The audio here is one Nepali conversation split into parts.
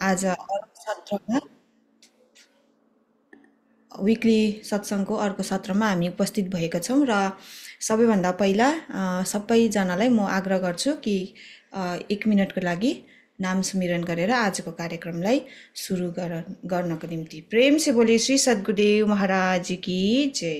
आज अर्को सत्रमा विकली सत्सङ्गको अर्को सत्रमा हामी उपस्थित भएका छौँ र सबैभन्दा पहिला सबैजनालाई म आग्रह गर्छु कि 1 मिनटको लागि नाम सुमिरन गरेर आजको कार्यक्रमलाई सुरु गर्नको निम्ति प्रेम से बोले श्री सद्गुरुदेव महाराज की जय।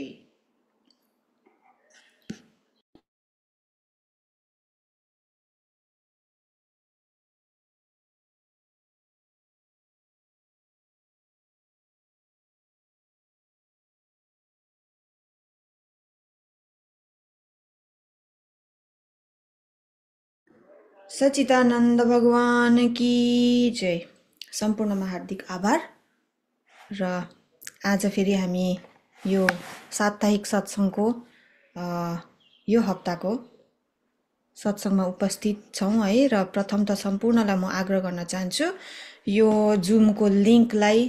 सच्चिदानन्द भगवान की जय। सम्पूर्णमा हार्दिक आभार। र आज फेरि हामी यो साप्ताहिक सत्सङ्गको यो हप्ताको सत्सङ्गमा उपस्थित छौँ है। र प्रथम त सम्पूर्णलाई म आग्रह गर्न चाहन्छु यो जुमको लिङ्कलाई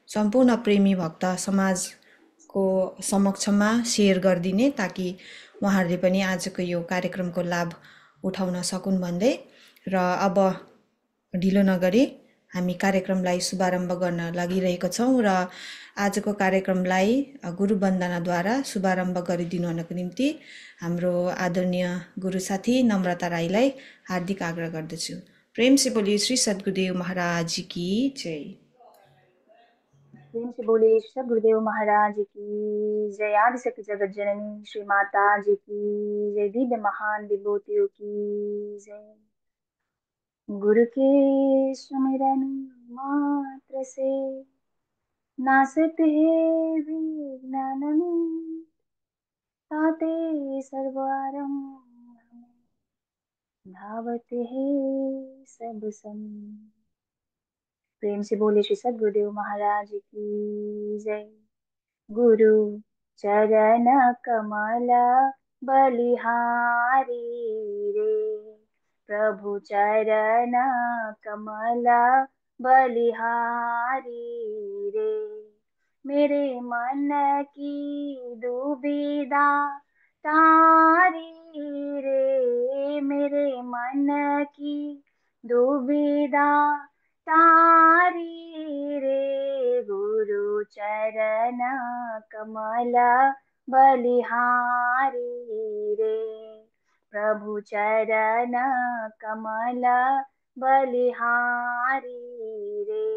सम्पूर्ण प्रेमी भक्त समाजको समक्षमा सेयर गरिदिने ताकि उहाँहरूले पनि आजको यो कार्यक्रमको लाभ उठाउन सकुन् भन्दै र अब ढिलो नगरी हामी कार्यक्रमलाई शुभारम्भ गर्न लागिरहेका छौँ र आजको कार्यक्रमलाई गुरु वन्दनाद्वारा शुभारम्भ गरिदिनुको निम्ति हाम्रो आदरणीय गुरु साथी नम्रता राईलाई हार्दिक आग्रह गर्दछु। प्रेम से बोलिए श्री सद्गुरुदेव महाराज की जय। प्रेम से बोलिए सद्गुरुदेव महाराज की जय। आदिशक्ति जगत जननी श्री माता जी की जय। दिव्य महान विभूतियों की जय। गुरु के सुमिरन मात्र से नासत है विघ्न, ताते सर्वारंभ धावत है सब सम। प्रेम से बोले श्री सद्गुरुदेव महाराज की जय। गुरु चरण कमल बलिहारी रे, प्रभु चरण कमल बलिहारी रे। मेरे मन की दुविधा तारी रे, मेरे मन की दुविधा तारी रे। गुरु चरण कमल बलिहारी रे, प्रभु चरण कमल बलिहारी रे।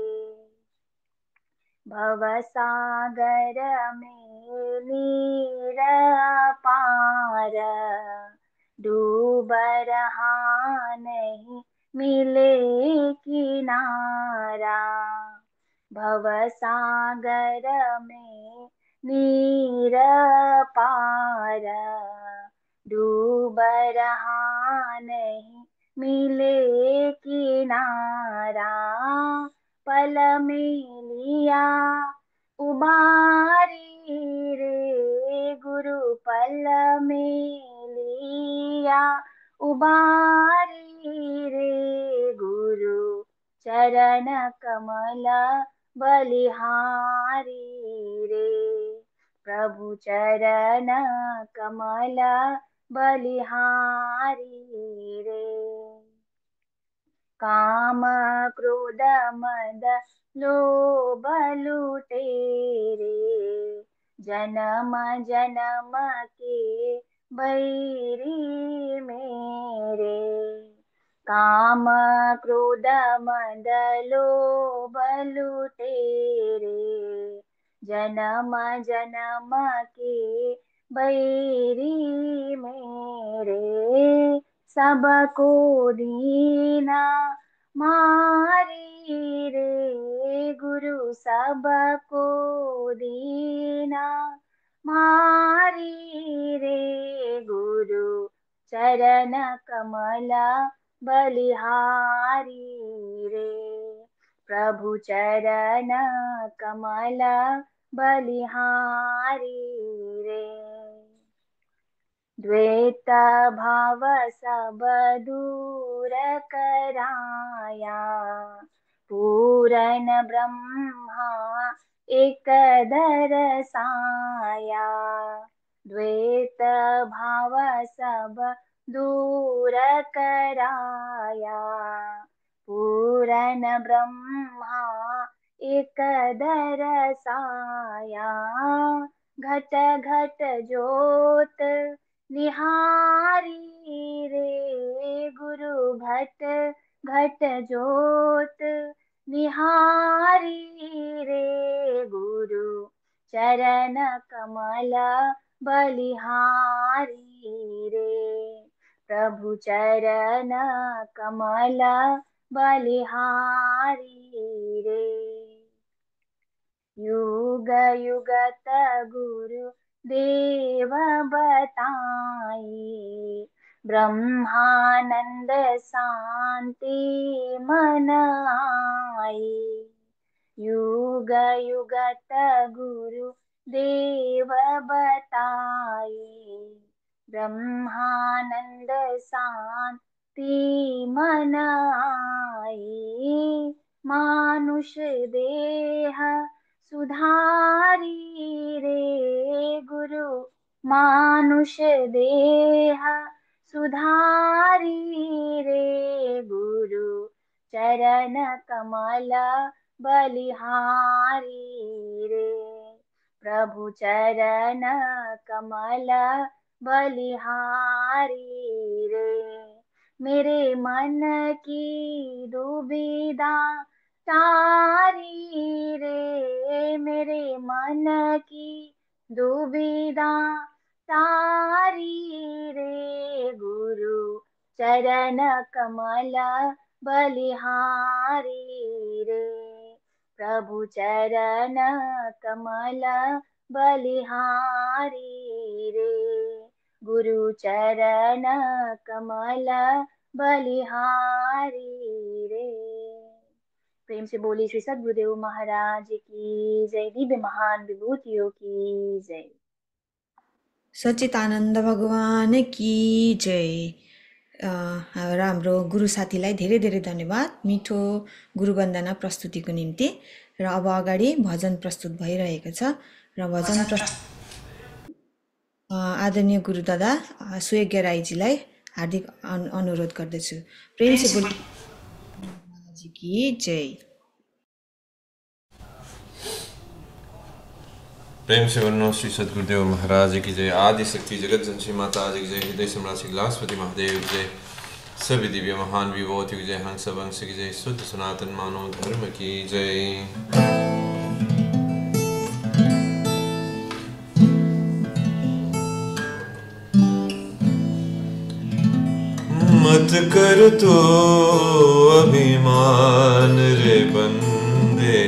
भव सागर में नीर पार, डूब रहा नहीं मिले किनारा। भव सागर में नीर पार, डूब रहा नहीं मिले किनारा। पल में लिया उबारी रे, गुरु पल में लिया उबारी रे। गुरु चरण कमल बलिहारी रे, प्रभु चरण कमल बलिहारी रे। काम क्रोध मद लोभ लुटेरे, जन्म जन्म के बैरी मेरे। काम क्रोध मद लोभ लुटेरे, जन्म जन्म के बैरी मेरे। सबको दीना मारी रे, गुरु सबको दीना मारी रे। गुरु चरण कमल बलिहारी रे, प्रभु चरण कमल बलिहारी रे। द्वैत भाव सब दूर कराया, पूरन ब्रह्मा एक दरसाया। द्वैत भाव सब दूर कराया, पूरन ब्रह्मा ब्रह्मा एक दरसाया, घट घट ज्योत निहारी रे गुरु, घट घट ज्योत निहारी रे गुरु, चरण कमल बलिहारी रे प्रभु, चरण कमल बलिहारी रे। युग युगत गुरु देव बताई, ब्रह्मानंद शांति मन आई। युग युगत गुरु देव बताई, ब्रह्मानंद शांति मन आई। मानुष देह सुधारी रे गुरु, मानुष देह सुधारी रे गुरु, चरण कमल बलिहारी रे प्रभु, चरण कमल बलिहारी रे। मेरे मन की दुविधा तारी रे, मेरे मन की दुविधा तारी रे गुरु, चरण कमल बलिहारी रे प्रभु, चरण कमल बलिहारी रे गुरु, चरण कमल बलिहारी रे। प्रेम से बोली श्री सद्गुरुदेव महाराज की जय, दिव्य महान विभूतियों की जय। सच्चिदानन्द भगवान की जय। र हाम्रो गुरु साथीलाई धेरै धेरै धन्यवाद मिठो गुरुवन्दना प्रस्तुतिको निम्ति। र अब अगाडि भजन प्रस्तुत भइरहेको छ र भजन आदरणीय गुरुदादा सुयज्ञ राईजीलाई हार्दिक अनुरोध गर्दछु। प्रेम से बोली जी की जय। प्रेम से बोलो श्री सद्गुरुदेव महाराज की जय। आदि शक्ति जगत जनशी माता की जय। हृदय सम्राट श्री लासपति महादेव की जय। सभी दिव्य महान विभूतियों की जय। हंस वंश की जय। शुद्ध सनातन मानव धर्म की जय। मत कर तो अभिमान रे बंदे,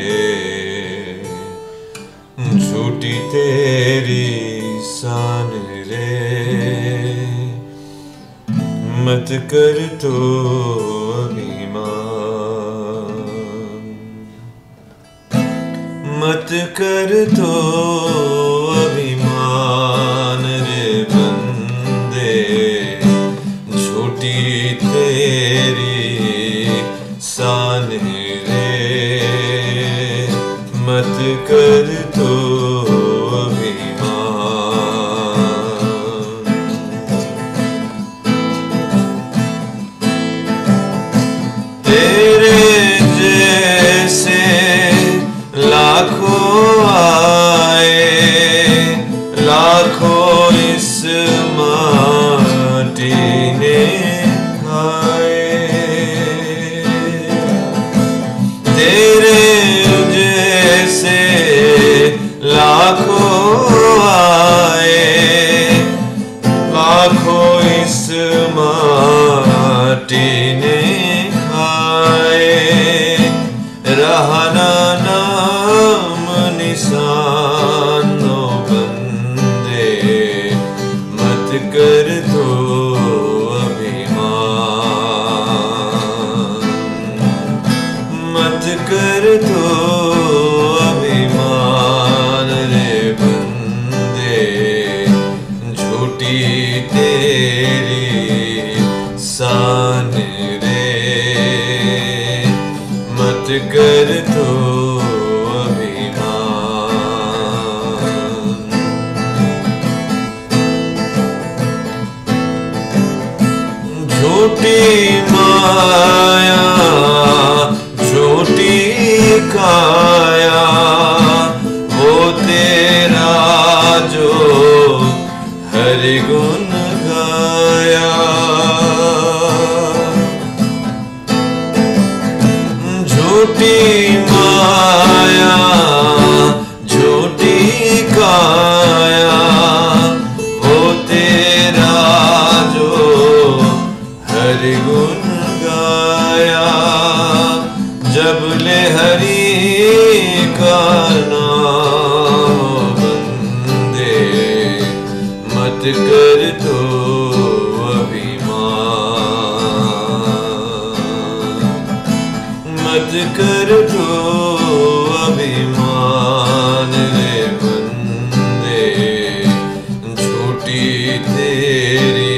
झूठी तेरी शान रे। मत कर तो अभिमान, मत कर तो अभिमान रे बंदे, झूठी तेरी शान रे। मत कर तो अभिमान। तेरे जैसे लाखों आए, लाखों इस माटी ने खाए। तेरे जैसे लाखों आए, लाखों इस माटी ने खाए। रहना नाम निशानो बंदे, मत कर दो अभिमान। मत कर दो अभिमान रे बंदे, झूठी तेरी शान रे। मत कर दो अभिमान। झूठी माया, झूठी काया वो तेरा जो हरि गुण गाया। झूठी माया झूठी काया वो तेरा जो हरि गुण गाया। जब ले हरि का नाम बंदे मत कर तो मत कर तो अभिमान रे बंदे झूठी तेरी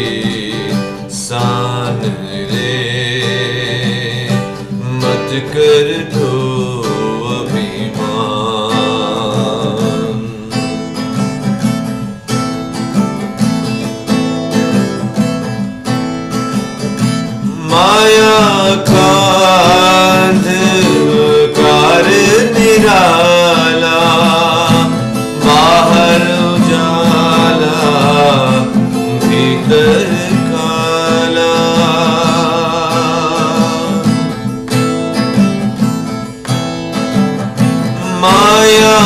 शान रे। मत कर तो अभिमान। माया का अंधकार निराला बाहर उजाला भीतर काला। माया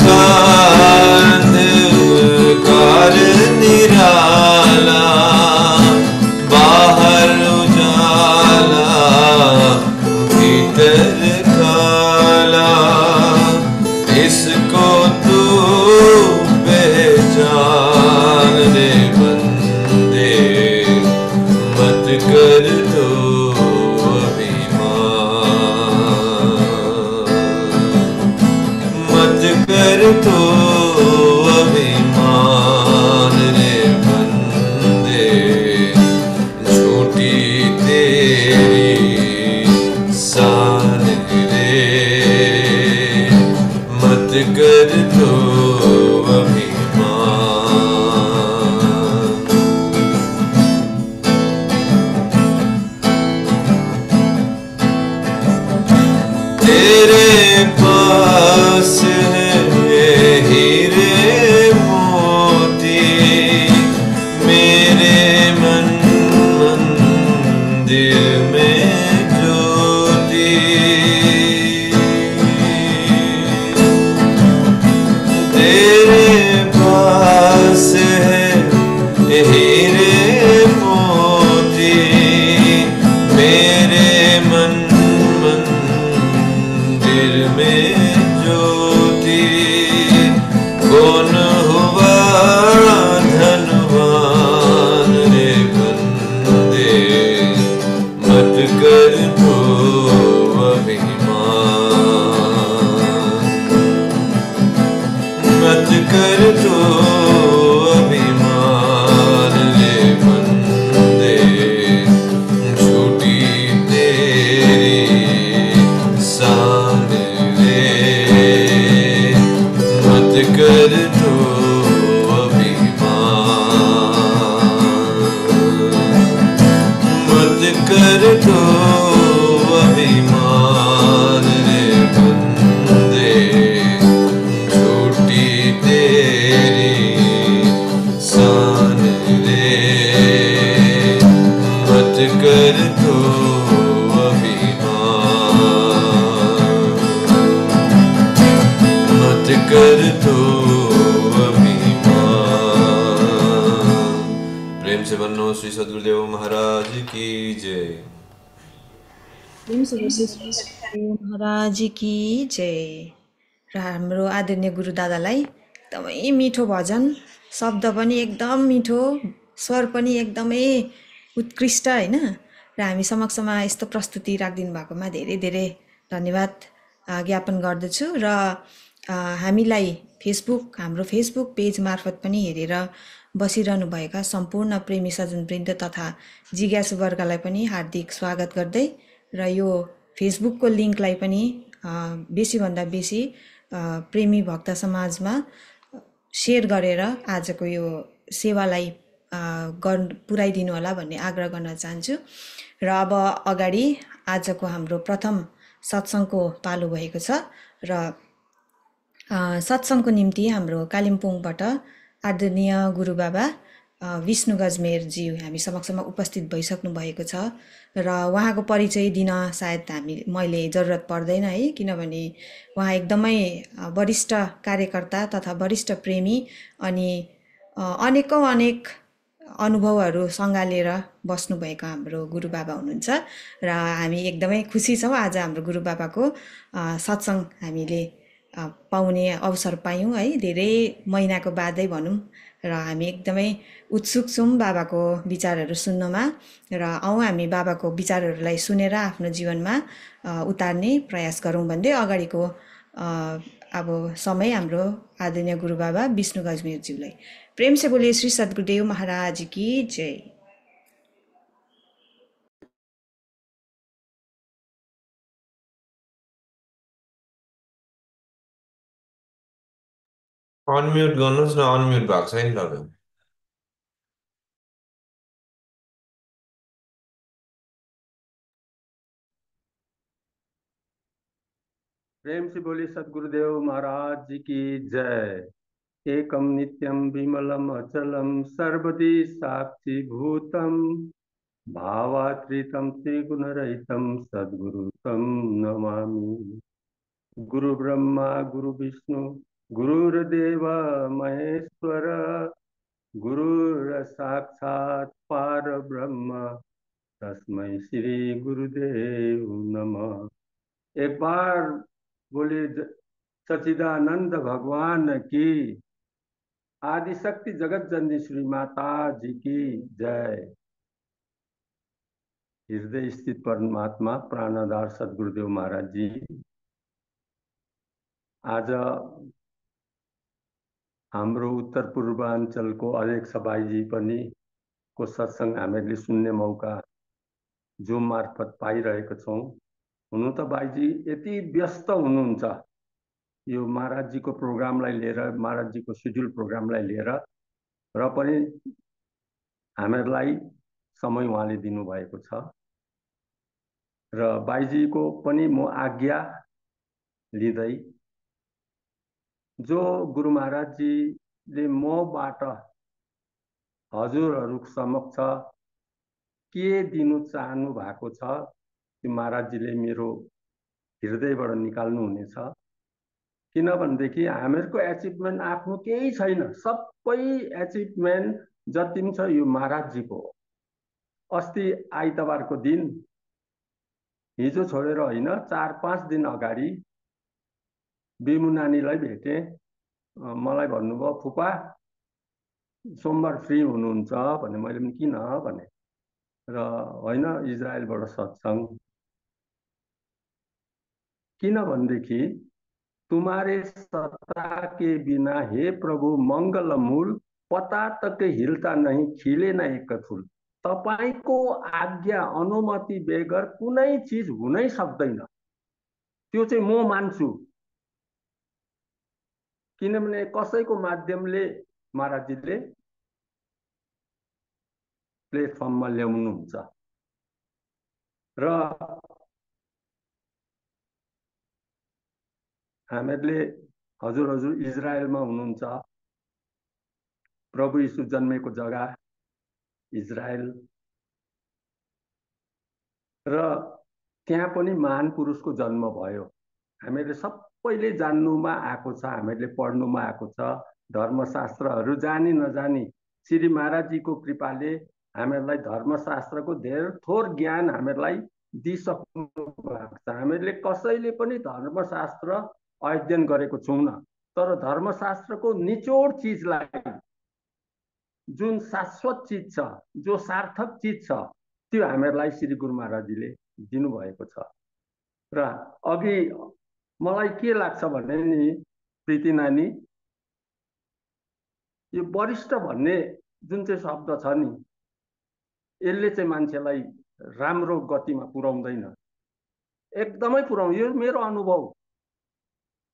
का अंधकार निराला बाहर उजाला भीतर काला। इसको तू पहचान रे बंदे मत कर तो अभिमान। मत कर तो अभिमान रे बंदे झूठी तेरी शान रे। मत कर तो अभिमान। तेरे पास है हीरे मोती मेरे मन मंदिर में ज्योति। तेरे पास है हीरे मोती मेरे मन मंदिर में ज्योति। कौन हुआ धनवान रे बंदे मत कर तो अभिमान। मत कर तो अभिमान रे बंदे झूठी तेरी शान रे। मत कर तो अभिमान। मत कर तो अभिमान रे बंदे झूठी तेरी शान रे। मत कर तो अभिमान। मत कर तो अभिमान। प्रेम से बनो श्री सद्गुरुदेव महाराज की जय। महाराज की जय। र हाम्रो आदरणीय गुरु दादालाई एकदमै मिठो भजन, शब्द पनि एकदम मिठो, स्वर पनि एकदमै उत्कृष्ट होइन। र हामी समक्षमा यस्तो प्रस्तुति राखिदिनु भएकोमा धेरै धेरै धन्यवाद ज्ञापन गर्दछु। र हामीलाई हाम्रो फेसबुक पेज मार्फत पनि हेरेर बसिरहनुभएका सम्पूर्ण प्रेमी सज्जनवृन्द तथा जिज्ञासु वर्गलाई पनि हार्दिक स्वागत गर्दै र यो फेसबुकको लिङ्कलाई पनि बेसीभन्दा बेसी प्रेमी भक्त समाजमा सेयर गरेर आजको यो सेवालाई पुर्याइदिनु होला भन्ने आग्रह गर्न चाहन्छु। र अब अगाडि आजको हाम्रो प्रथम सत्सङ्गको पालो भएको छ र सत्सङ्गको निम्ति हाम्रो कालिम्पोङबाट आदरणीय गुरुबाबा विष्णु गजमेरजी हामी समक्षमा उपस्थित भइसक्नु भएको छ र उहाँको परिचय दिन सायद मैले जरुरत पर्दैन है, किनभने उहाँ एकदमै वरिष्ठ कार्यकर्ता तथा वरिष्ठ प्रेमी अनि अनेक अनुभवहरू सँगालेर बस्नुभएको हाम्रो गुरुबाबा हुनुहुन्छ र हामी एकदमै खुसी छौँ आज हाम्रो गुरुबाबाको सत्सङ्ग हामीले पाउने अवसर पायौँ है, धेरै महिनाको बादै भनौँ र हामी एकदमै उत्सुक छौँ बाबाको विचारहरू सुन्नमा र हामी बाबाको विचारहरूलाई सुनेर आफ्नो जीवनमा उतार्ने प्रयास गरौँ भन्दै अगाडिको अब समय हाम्रो आदरणीय गुरुबाबा विष्णु गजमेरज्यूलाई प्रेम से बोलिए श्री सद्गुरुदेव महाराज की जय। अनम्युट गर्नुहोस् न, अनम्युट भएको छैन तपाईँ। प्रेम से बोली सद्गुरुदेव महाराज जी की जय। एकम नित्यम विमलम अचलम सर्वदी साक्षी भूतम भावात्रितम त्रिगुण रहितम सद्गुरुतम नमामि। गुरु ब्रह्मा गुरु विष्णु गुरुर्देव महेश्वर गुरुर साक्षात पार ब्रह्म तस्मै श्री गुरुदेव नमः। एक बार बोले सच्चिदानंद भगवान की, आदिशक्ति जगत जननी श्री माता जी की जय। हृदय स्थित परमात्मा प्राणदार सद्गुरुदेव महाराज जी आज हाम्रो उत्तर पूर्वाञ्चलको अध्यक्ष भाइजी पनि को सत्संग हामीले सुन्ने मौका जुम मार्फत पाइरहेको छौं। हुनु त भाइजी यति व्यस्त हुनुहुन्छ यो महाराजजीको प्रोग्रामलाई लिएर, महाराजजीको शेड्युल प्रोग्रामलाई लिएर, र पनि हामीहरूलाई समय उहाँले दिनुभएको छ र भाइजीको पनि म आज्ञा लिँदै जो गुरु महाराजजीले मबाट हजुरहरू समक्ष के दिनु चाहनु भएको छ त्यो महाराजजीले मेरो हृदयबाट निकाल्नु हुनेछ। किनभनेदेखि हामीहरूको एचिभमेन्ट आफ्नो केही छैन, सबै एचिभमेन्ट जति पनि छ यो महाराजजीको। अस्ति आइतबारको दिन, हिजो छोडेर होइन 4-5 दिन अगाडि बिमु नानीलाई भेटे। मलाई भन्नुभयो फुपा सोमबार फ्री हुनुहुन्छ भने। मैले पनि किन भने, र होइन इजरायलबाट सत्संग, किनभनेदेखि तुम्हारे सत्ता के बिना हे प्रभु मंगल मूल पता तक हिलता नहीं खिले न एक फूल। तपाईको आज्ञा अनुमति बेगर कुनै चीज हुनै सक्दैन, त्यो चाहिँ म मान्छु। किनभने कसैको माध्यमले महाराजजीले प्लेटफर्ममा ल्याउनुहुन्छ र हामीहरूले हजुर इजरायलमा हुनुहुन्छ। प्रभु यीशु जन्मेको जग्गा इजरायल, र त्यहाँ पनि महान पुरुषको जन्म भयो। हामीले सबैले जान्नुमा आएको छ, हामीहरूले पढ्नुमा आएको छ। धर्मशास्त्रहरू जानी नजानी श्री महाराजजीको कृपाले हामीहरूलाई धर्मशास्त्रको धेरै थोर ज्ञान हामीहरूलाई दिइसक्नु भएको छ। हामीले कसैले पनि धर्मशास्त्र अध्ययन गरेको छैन, तर धर्मशास्त्रको निचोड चीजलाई, जुन शाश्वत चीज छ, जो सार्थक चीज छ, त्यो हामीहरूलाई श्री गुरु महाराजजीले दिनुभएको छ। र अघि मलाई के लाग्छ भने नि प्रीति नानी, यो वरिष्ठ भन्ने जुन चाहिँ शब्द छ नि, यसले चाहिँ मान्छेलाई राम्रो गतिमा पुर्याउँदैन, एकदमै पुर्याउँदैन। यो मेरो अनुभव।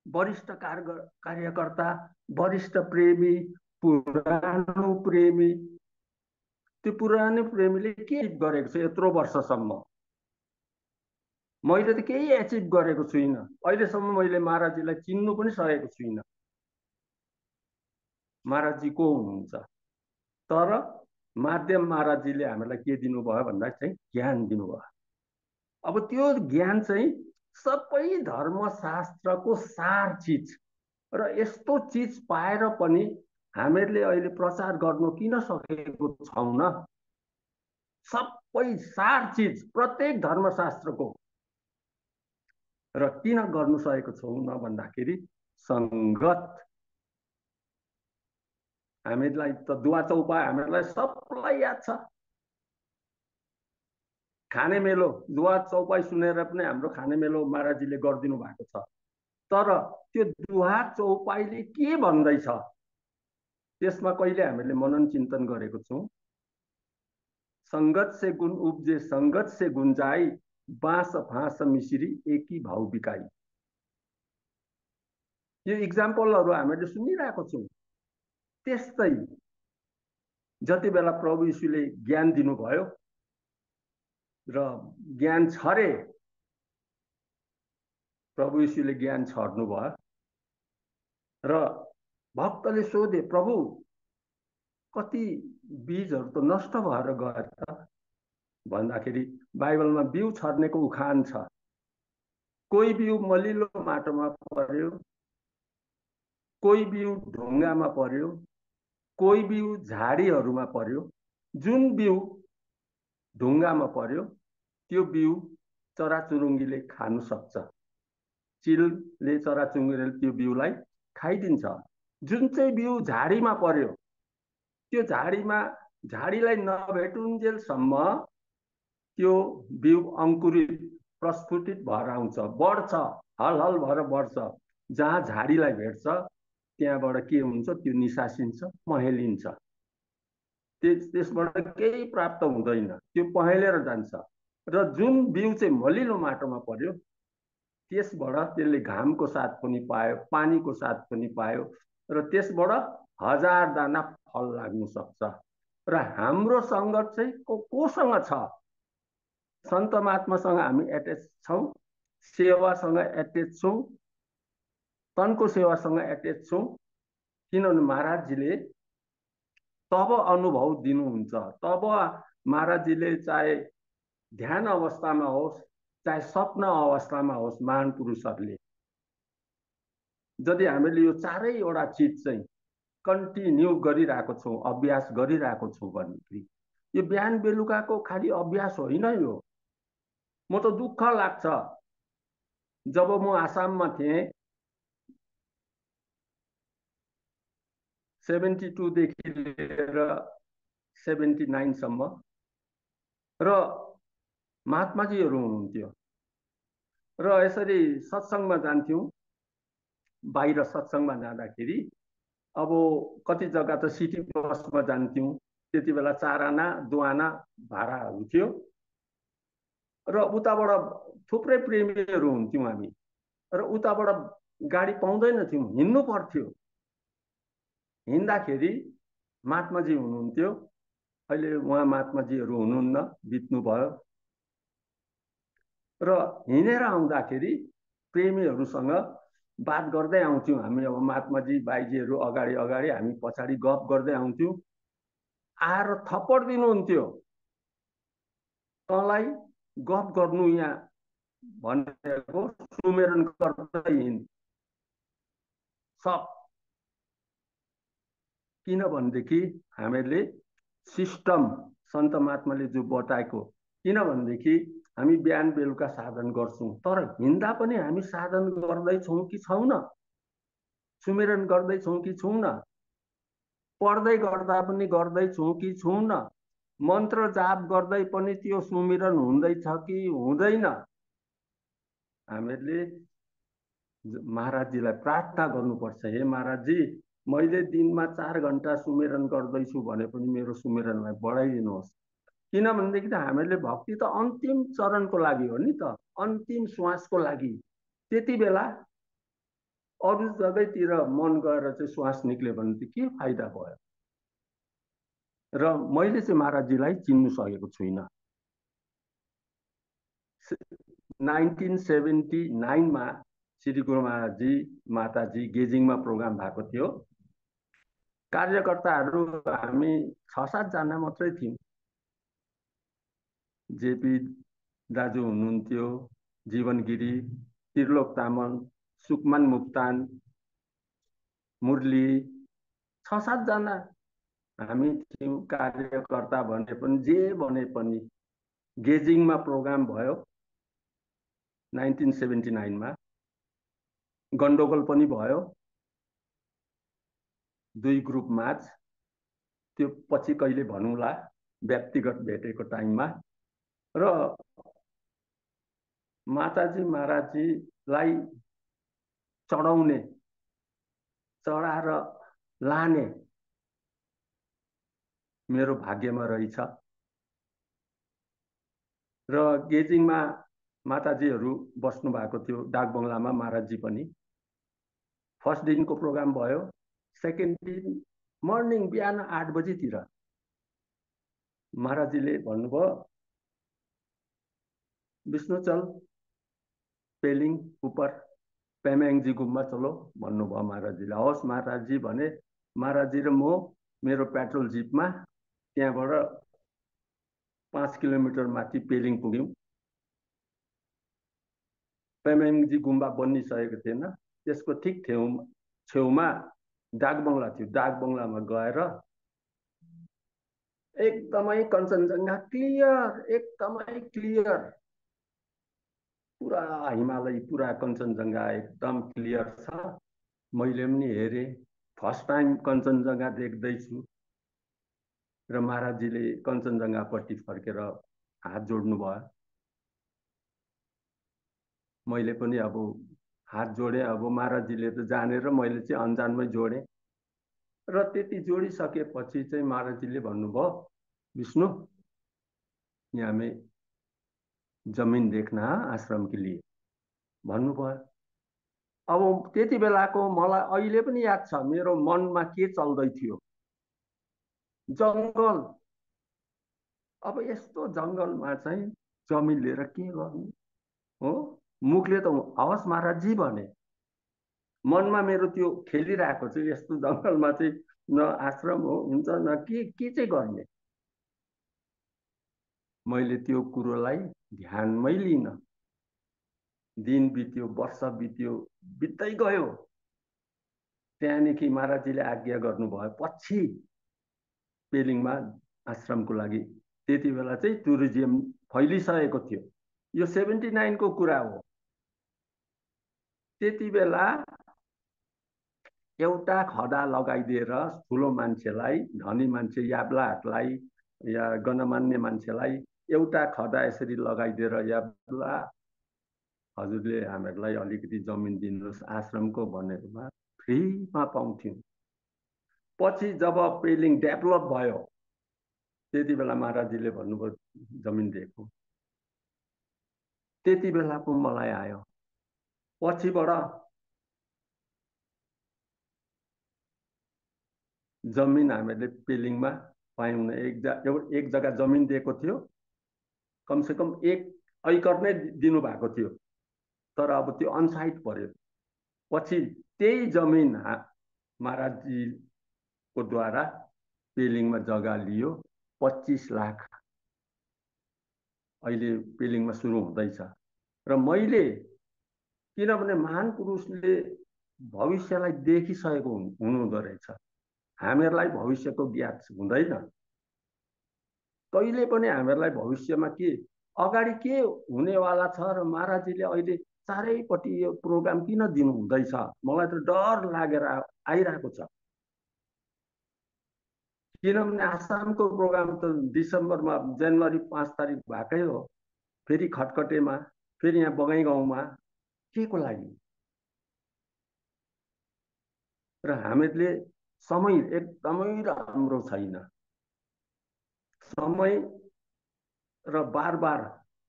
वरिष्ठ कार्यकर्ता, वरिष्ठ प्रेमी, पुरानो प्रेमी, त्यो पुरानो प्रेमीले के गरेको छ यत्रो वर्षसम्म, मैले त केही एचिभ गरेको छुइनँ, अहिलेसम्म मैले महाराजजीलाई चिन्नु पनि सकेको छुइनँ महाराजजी को हुनुहुन्छ। तर माध्यम महाराजजीले हामीलाई के दिनुभयो भन्दा चाहिँ ज्ञान दिनुभयो। अब त्यो ज्ञान चाहिँ सबै धर्मशास्त्रको सार चिज, र यस्तो चिज पाएर पनि हामीहरूले अहिले प्रचार गर्न किन सकेको छैनौँ? सबै सार चिज प्रत्येक धर्मशास्त्रको, र किन गर्नु सकेको छैनौँ भन्दाखेरि सङ्गत। हामीलाई त दुवा चौपाई हामीलाई सबलाई याद छ। खाने मेलो दुवा चौपाई सुनेर पनि हाम्रो खाने मेलो महाराजजीले गरिदिनु भएको छ। तर त्यो दुवा चौपाईले के भन्दैछ त्यसमा कहिले हामीले मनन चिन्तन गरेको छौँ? संगत से गुण उब्जे संगत से गुण जाई, बाँस फाँस मिसिरी एकी भाउ बिकाई। यो इक्जाम्पलहरू हामीले सुनिरहेको छौँ। त्यस्तै जति बेला प्रभु यीशुले ज्ञान दिनुभयो र ज्ञान छरे, प्रभु यीशुले ज्ञान छर्नुभयो र भक्तले सोधे, प्रभु कति बीजहरू त नष्ट भएर गए त भन्दाखेरि बाइबलमा बिउ छर्नेको उखान छ। कोही बिउ मलिलो माटोमा पर्यो, कोही बिउ ढुङ्गामा पर्यो, कोही बिउ झाडीहरूमा पर्यो। जुन बिउ ढुङ्गामा पर्यो त्यो बिउ चराचुरुङ्गीले खानु सक्छ, चिलले चराचुरुङ्गीले त्यो बिउलाई खाइदिन्छ। जुन चाहिँ बिउ झाडीमा पर्यो त्यो झाडीलाई नभेटुन्जेलसम्म त्यो बिउ अङ्कुरित प्रस्फुटित भएर आउँछ, बढ्छ, हल हल भएर बढ्छ। जहाँ झाडीलाई भेट्छ त्यहाँबाट के हुन्छ? त्यो निसासिन्छ, पहेलिन्छ। त्यसबाट केही प्राप्त हुँदैन, त्यो पहेलेर जान्छ। र जुन बिउ चाहिँ मलिलो माटोमा पर्यो त्यसबाट त्यसले घामको साथ पनि पायो, पानीको साथ पनि पायो, र त्यसबाट 1000 दाना फल लाग्न सक्छ। र हाम्रो सङ्गत चाहिँ कोसँग छ? सन्त महात्मासँग हामी एटेच छौँ, सेवासँग एटेच छौँ, तनको सेवासँग एटेच छौँ। किनभने महाराजजीले तब अनुभव दिनुहुन्छ, तब महाराजजीले चाहे ध्यान अवस्थामा होस् चाहे सपना अवस्थामा होस्, महान पुरुषहरूले यदि हामीले यो चारैवटा चिज चाहिँ कन्टिन्यू गरिरहेको छौँ, अभ्यास गरिरहेको छौँ भने यो बिहान बेलुकाको खालि अभ्यास होइन। यो म त दुःख लाग्छ, जब म आसाममा थिएँ 72 देखि लिएर 79 सम्म, र महात्माजीहरू हुनुहुन्थ्यो र यसरी सत्सङ्गमा जान्थ्यौँ। बाहिर सत्सङ्गमा जाँदाखेरि अब कति जग्गा त सिटी बसमा जान्थ्यौँ, त्यति बेला 4 आना 2 आना भाडा हुन्थ्यो, र उताबाट थुप्रै प्रेमीहरू हुन्थ्यौँ हामी, र उताबाट गाडी पाउँदैन थियौँ, हिँड्नु पर्थ्यो। हिँड्दाखेरि महात्माजी हुनुहुन्थ्यो, अहिले उहाँ महात्माजीहरू हुनुहुन्न, बित्नुभयो। र हिँडेर आउँदाखेरि प्रेमीहरूसँग बात गर्दै आउँथ्यौँ हामी। अब महात्माजी बाइजीहरू अगाडि अगाडि, हामी पछाडि गफ गर्दै आउँथ्यौँ। आएर थप्पड दिनुहुन्थ्यो, तँलाई गफ गर्नु यहाँ भनेको सुमेरन गर्दै हिँड सब। किनभनेदेखि हामीले सिस्टम सन्त महात्माले जो बताएको, किनभनेदेखि हामी बिहान बेलुका साधन गर्छौँ, तर हिँड्दा पनि हामी साधन गर्दैछौँ कि छैनौँ? सुमेरन गर्दैछौँ कि छैनौँ? पढ्दै गर्दा पनि गर्दैछौँ कि छैनौँ? मन्त्र जाप गर्दै पनि त्यो सुमिरन हुँदैछ कि हुँदैन? हामीले महाराजजीलाई प्रार्थना गर्नुपर्छ, हे महाराजजी मैले दिनमा 4 घण्टा सुमेरन गर्दैछु भने पनि मेरो सुमेरनलाई बढाइदिनुहोस्। किनभनेदेखि त हामीले भक्ति त अन्तिम चरणको लागि हो नि त, अन्तिम श्वासको लागि। त्यति बेला अरू जग्गातिर मन गएर चाहिँ श्वास निक्ल्यो भने चाहिँ के फाइदा भयो? र मैले चाहिँ महाराजजीलाई चिन्नु सकेको छुइनँ। 1979 मा श्री गुरु महाराजजी माताजी गेजिङमा प्रोग्राम भएको थियो। कार्यकर्ताहरू हामी 6-7 जना मात्रै थियौँ। जेपी दाजु हुनुहुन्थ्यो, जीवन गिरी, त्रिलोक तामाङ, सुकमान मुक्तान, मुरली, 6-7 जना हामी थियौँ कार्यकर्ता। भने पनि जे भने पनि गेजिङमा प्रोग्राम भयो 1979 मा। गण्डगोल पनि भयो, 2 ग्रुप म्याच। त्यो पछि कहिले भनौँला व्यक्तिगत भेटेको टाइममा। र माताजी महाराजजीलाई चढाउने, चढाएर लाने मेरो भाग्यमा रहेछ। र गेजिङमा माताजीहरू बस्नु भएको थियो, डाकबङ्गलामा महाराजजी पनि। फर्स्ट दिनको प्रोग्राम भयो। सेकेन्ड दिन मर्निङ बिहान 8 बजीतिर महाराजजीले भन्नुभयो, विष्णु चल पेलिङ ऊपर पेम्याङजी गुम्बा चलो भन्नुभयो महाराजजीले। हवस् महाराजजी भने। महाराजजी र म मेरो पेट्रोल जिपमा त्यहाँबाट 5 किलोमिटर माथि पेलिङ पुग्यौँ। पेम्याङजी गुम्बा बनिसकेको थिएन। त्यसको ठिक छेउमा डाकबङ्गला थियो। डाकबङ्गलामा गएर एकदमै कञ्चनजङ्घा क्लियर, एकदमै क्लियर, पुरा हिमालय, पुरा कञ्चनजङ्घा एकदम क्लियर छ। मैले पनि हेरेँ, फर्स्ट टाइम कञ्चनजङ्घा देख्दैछु। र महाराजजीले कञ्चनजङ्घापट्टि फर्केर हात जोड्नु भयो। मैले पनि अब हात जोडेँ। अब महाराजजीले त जानेर, मैले चाहिँ अन्जानमै जोडेँ। र त्यति जोडिसकेपछि चाहिँ महाराजजीले भन्नुभयो, विष्णु यहाँ में जमीन देखना आश्रम के लिए भन्नुभयो। अब त्यति बेलाको मलाई अहिले पनि याद छ, मेरो मनमा के चल्दै थियो। जंगल, अब यस्तो जंगलमा चाहिँ जमिन लिएर के गर्नु हो। मुखले त हवस् महाराजजी भने, मनमा मेरो त्यो खेलिरहेको छ। यस्तो जंगलमा चाहिँ न आश्रम हो हुन्छ न के चाहिँ गर्ने। मैले त्यो कुरोलाई ध्यानमै लिन। दिन बित्यो, वर्ष बित्यो, बित्दै गयो। त्यहाँदेखि महाराजजीले आज्ञा गर्नुभयो पछि पेलिङमा आश्रमको लागि। त्यति बेला चाहिँ टुरिज्म फैलिसकेको थियो। यो 79 को कुरा हो। त्यति बेला एउटा खदा लगाइदिएर ठुलो मान्छेलाई, धनी मान्छे याब्लाहरूलाई या गणमान्य मान्छेलाई एउटा खदा यसरी लगाइदिएर, याब्ला हजुरले हामीहरूलाई अलिकति जमिन दिनुहोस् आश्रमको भनेरमा फ्रीमा पाउँथ्यौं। पछि जब पेलिङ डेभलप भयो त्यति बेला महाराजजीले भन्नुभयो जमिन दिएको। त्यति बेलाको मलाई आयो। पछिबाट जमिन हामीले पेलिङमा पायौं। एक जग्गा जमिन दिएको थियो, कमसेकम 1 एकड़ नै दिनु भएको थियो। तर अब त्यो अनसाइट पर्यो। पछि त्यही जमिन महाराजजीको द्वारा पेलिङमा जग्गा लियो। 25 लाख अहिले पेलिङमा सुरु हुँदैछ। र मैले, किनभने महान पुरुषले भविष्यलाई देखिसकेको हुनुहुँदो रहेछ। हामीहरूलाई भविष्यको ज्ञात हुँदैन। कहिले पनि हामीहरूलाई भविष्यमा के अगाडि के हुनेवाला छ र महाराजजीले अहिले चारैपट्टि यो प्रोग्राम किन दिनु हुँदैछ, मलाई त डर लागेर आइरहेको छ। किनभने आसामको प्रोग्राम त डिसेम्बरमा, जनवरी 5 तारिक भएकै हो। फेरि खटकटेमा, फेरि यहाँ बगाइगाउँमा के को लागि। र हामीले समय एकदमै राम्रो छैन। समय र बार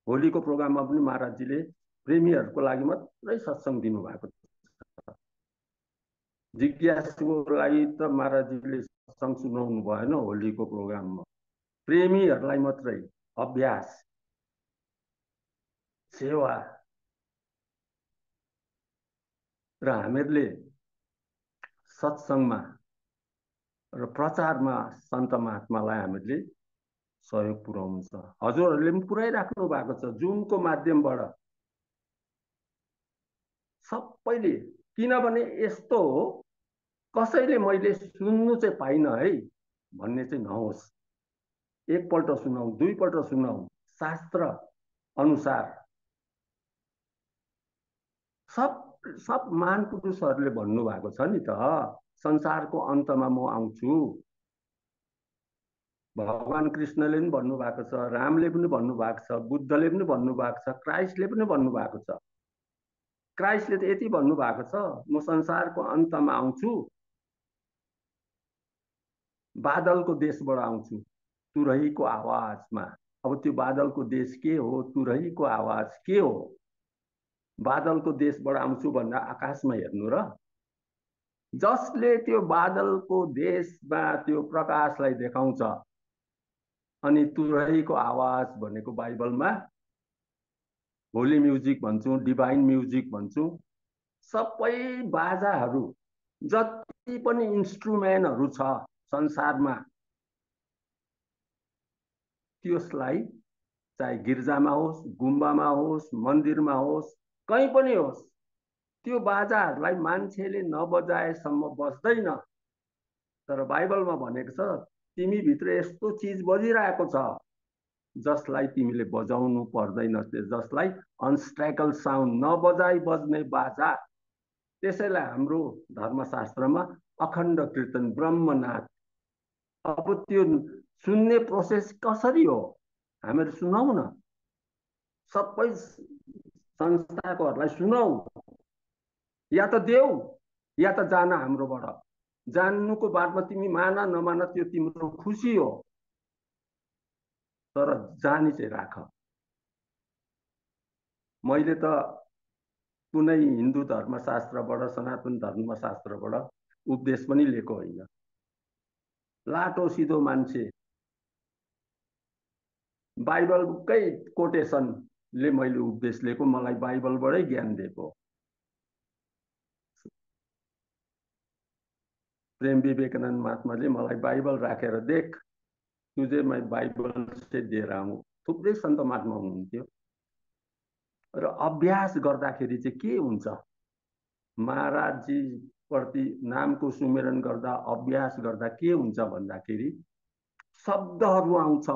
होलीको प्रोग्राममा पनि महाराजजीले प्रेमीहरूको लागि मात्रै सत्संग दिनुभएको छ। जिज्ञासुको लागि त महाराजजीले सत्संग सुनाउनु भएन होलीको प्रोग्राममा। प्रेमीहरूलाई मात्रै अभ्यास, सेवा र हामीहरूले सत्सङ्गमा र प्रचारमा सन्त महात्मालाई हामीले सहयोग पुर्याउनु छ। हजुरहरूले पनि पुर्याइराख्नु भएको छ जुमको माध्यमबाट सबैले। किनभने यस्तो हो, कसैले मैले सुन्नु चाहिँ पाइनँ है भन्ने चाहिँ नहोस्। एकपल्ट सुनाऊ, दुईपल्ट सुनाऊ, शास्त्र अनुसार सब महान पुरुषहरूले भन्नुभएको छ नि त, संसारको अन्तमा म आउँछु। भगवान कृष्णले पनि भन्नुभएको छ, रामले पनि भन्नुभएको छ, बुद्धले पनि भन्नुभएको छ, क्राइस्टले पनि भन्नुभएको छ। क्राइस्टले त यति भन्नुभएको छ, म संसारको अन्तमा आउँछु, बादलको देशबाट आउँछु तुरहीको आवाजमा। अब त्यो बादलको देश के हो, तुरहीको आवाज के हो? बादलको देशबाट आउँछु भन्दा आकाशमा हेर्नु र, जसले त्यो बादलको देशमा त्यो प्रकाशलाई देखाउँछ। अनि तुरहीको आवाज भनेको बाइबलमा होली म्युजिक भन्छौँ, डिभाइन म्युजिक भन्छौँ। सबै बाजाहरू, जति पनि इन्स्ट्रुमेन्टहरू छ संसारमा, त्यसलाई चाहे गिर्जामा होस्, गुम्बामा होस्, मन्दिरमा होस्, कहीँ पनि होस्, त्यो बाजाहरूलाई मान्छेले नबजाएसम्म बस्दैन। तर बाइबलमा भनेको छ, तिमी भित्र यस्तो चिज बजिरहेको छ जसलाई तिमीले बजाउनु पर्दैन, जसलाई अनस्ट्याकल साउन्ड, नबजाई बज्ने बाजा। त्यसैलाई हाम्रो धर्मशास्त्रमा अखण्ड कीर्तन, ब्रह्मनाद। अब त्यो सुन्ने प्रोसेस कसरी हो? हामीहरू सुनाऊ न, सबै संस्थाकोहरूलाई सुनाऊ, या त देऊ या त जान हाम्रोबाट। जान्नुको बादमा तिमी मान नमान त्यो तिम्रो खुसी हो, तर जानी चाहिँ राख। मैले त कुनै हिन्दू धर्मशास्त्रबाट, सनातन धर्मशास्त्रबाट उपदेश पनि लिएको होइन। लाटो सिधो मान्छे बाइबलकै कोटेसनले मैले उपदेश लिएको, मलाई बाइबलबाटै ज्ञान दिएको। प्रेम विवेकानन्द महात्माले मलाई बाइबल राखेर देख, तुझे मैं बाइबल से दे रहा हूँ। थुप्रै सन्त महात्मा हुनुहुन्थ्यो। र अभ्यास गर्दाखेरि चाहिँ के हुन्छ, महाराजजी प्रति नामको सुमिरन गर्दा, अभ्यास गर्दा के हुन्छ भन्दाखेरि शब्दहरू आउँछ।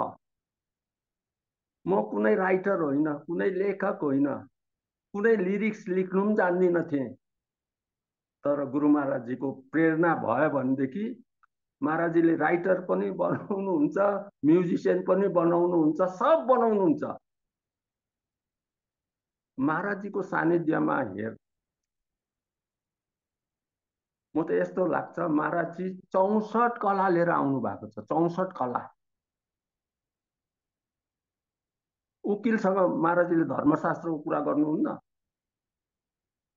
म कुनै राइटर होइन, कुनै लेखक होइन, कुनै लिरिक्स लेख्नु पनि जान्दिनँ थिएँ। तर गुरु महाराजजीको प्रेरणा भयो भनेदेखि महाराजजीले राइटर पनि बनाउनुहुन्छ, म्युजिसियन पनि बनाउनुहुन्छ, सब बनाउनुहुन्छ। महाराजजीको सानिध्यमा हेर, म त यस्तो लाग्छ, महाराजजी 64 कला लिएर आउनु भएको छ। 64 कला। उकिलसँग महाराजजीले धर्मशास्त्रको कुरा गर्नुहुन्न,